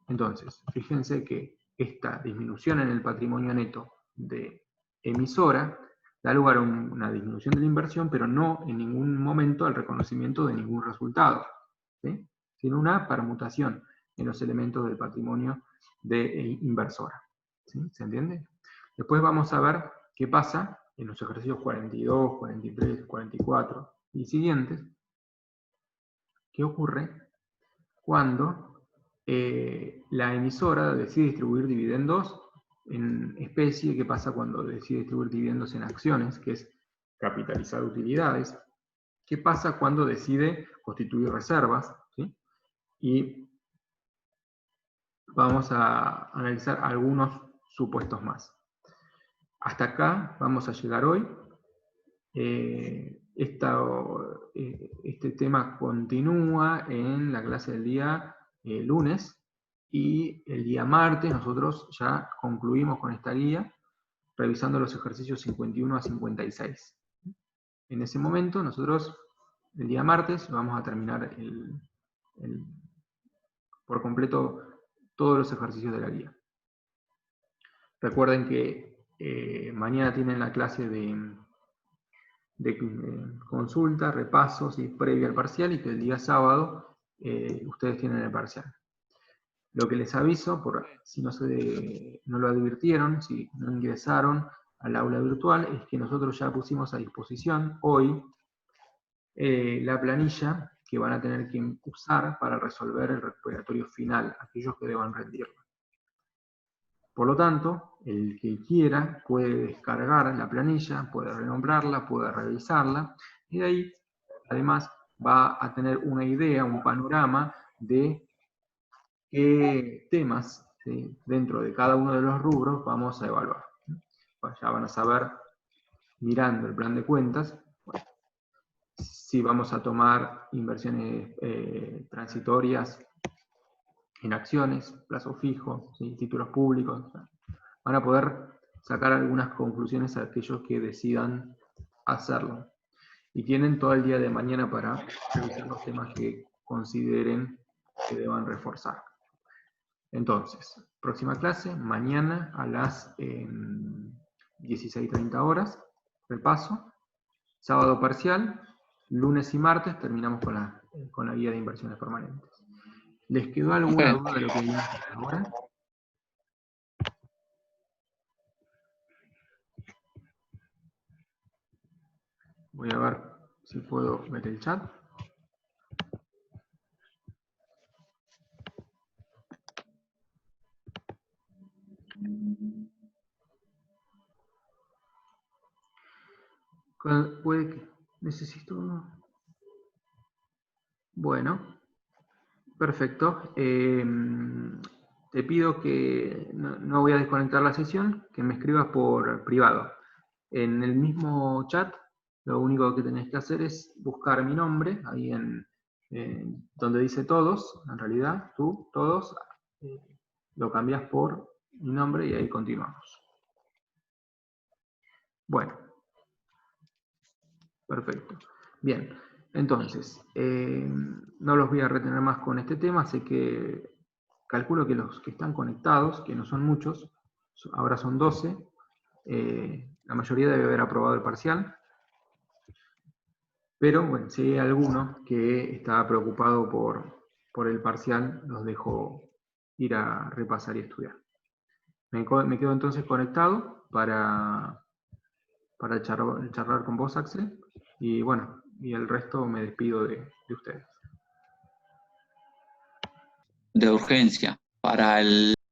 Speaker 1: Entonces, fíjense que esta disminución en el patrimonio neto de emisora da lugar a una disminución de la inversión, pero no en ningún momento al reconocimiento de ningún resultado, ¿sí? Sino una permutación en los elementos del patrimonio de inversora. ¿Sí? ¿Se entiende? Después vamos a ver qué pasa en los ejercicios 42, 43, 44 y siguientes. ¿Qué ocurre cuando la emisora decide distribuir dividendos en especie? ¿Qué pasa cuando decide distribuir dividendos en acciones, que es capitalizar utilidades? ¿Qué pasa cuando decide constituir reservas? ¿Sí? Y vamos a analizar algunos supuestos más. Hasta acá vamos a llegar hoy. Este tema continúa en la clase del día lunes, y el día martes nosotros ya concluimos con esta guía revisando los ejercicios 51 a 56. En ese momento nosotros el día martes vamos a terminar por completo todos los ejercicios de la guía. Recuerden que mañana tienen la clase de consulta, repasos y previa al parcial, y que el día sábado ustedes tienen el parcial. Lo que les aviso, si no lo advirtieron, si no ingresaron al aula virtual, es que nosotros ya pusimos a disposición hoy la planilla que van a tener que usar para resolver el recuperatorio final, aquellos que deban rendirlo. Por lo tanto, el que quiera puede descargar la planilla, puede renombrarla, puede revisarla, y de ahí, además, va a tener una idea, un panorama de qué temas, ¿sí?, dentro de cada uno de los rubros vamos a evaluar. Ya van a saber, mirando el plan de cuentas, si vamos a tomar inversiones transitorias en acciones, plazo fijo, ¿sí?, títulos públicos. Van a poder sacar algunas conclusiones a aquellos que decidan hacerlo. Y tienen todo el día de mañana para revisar los temas que consideren que deban reforzar. Entonces, próxima clase, mañana a las 16:30 horas, repaso. Sábado parcial, lunes y martes terminamos con la guía de inversiones permanentes. ¿Les quedó alguna duda de lo que vimos hasta ahora? Voy a ver si puedo ver el chat. Puede que necesito uno. Bueno, perfecto. Te pido que no voy a desconectar la sesión, que me escribas por privado. En el mismo chat, lo único que tenés que hacer es buscar mi nombre, ahí donde dice todos, en realidad, tú, todos, lo cambias por mi nombre y ahí continuamos. Bueno, perfecto. Bien, entonces, no los voy a retener más con este tema, así que calculo que los que están conectados, que no son muchos, ahora son 12, la mayoría debe haber aprobado el parcial, pero bueno, si hay alguno que está preocupado por el parcial, los dejo ir a repasar y estudiar. Me quedo entonces conectado para charlar con vos, Axel, y bueno, y el resto me despido de ustedes.
Speaker 2: De urgencia para el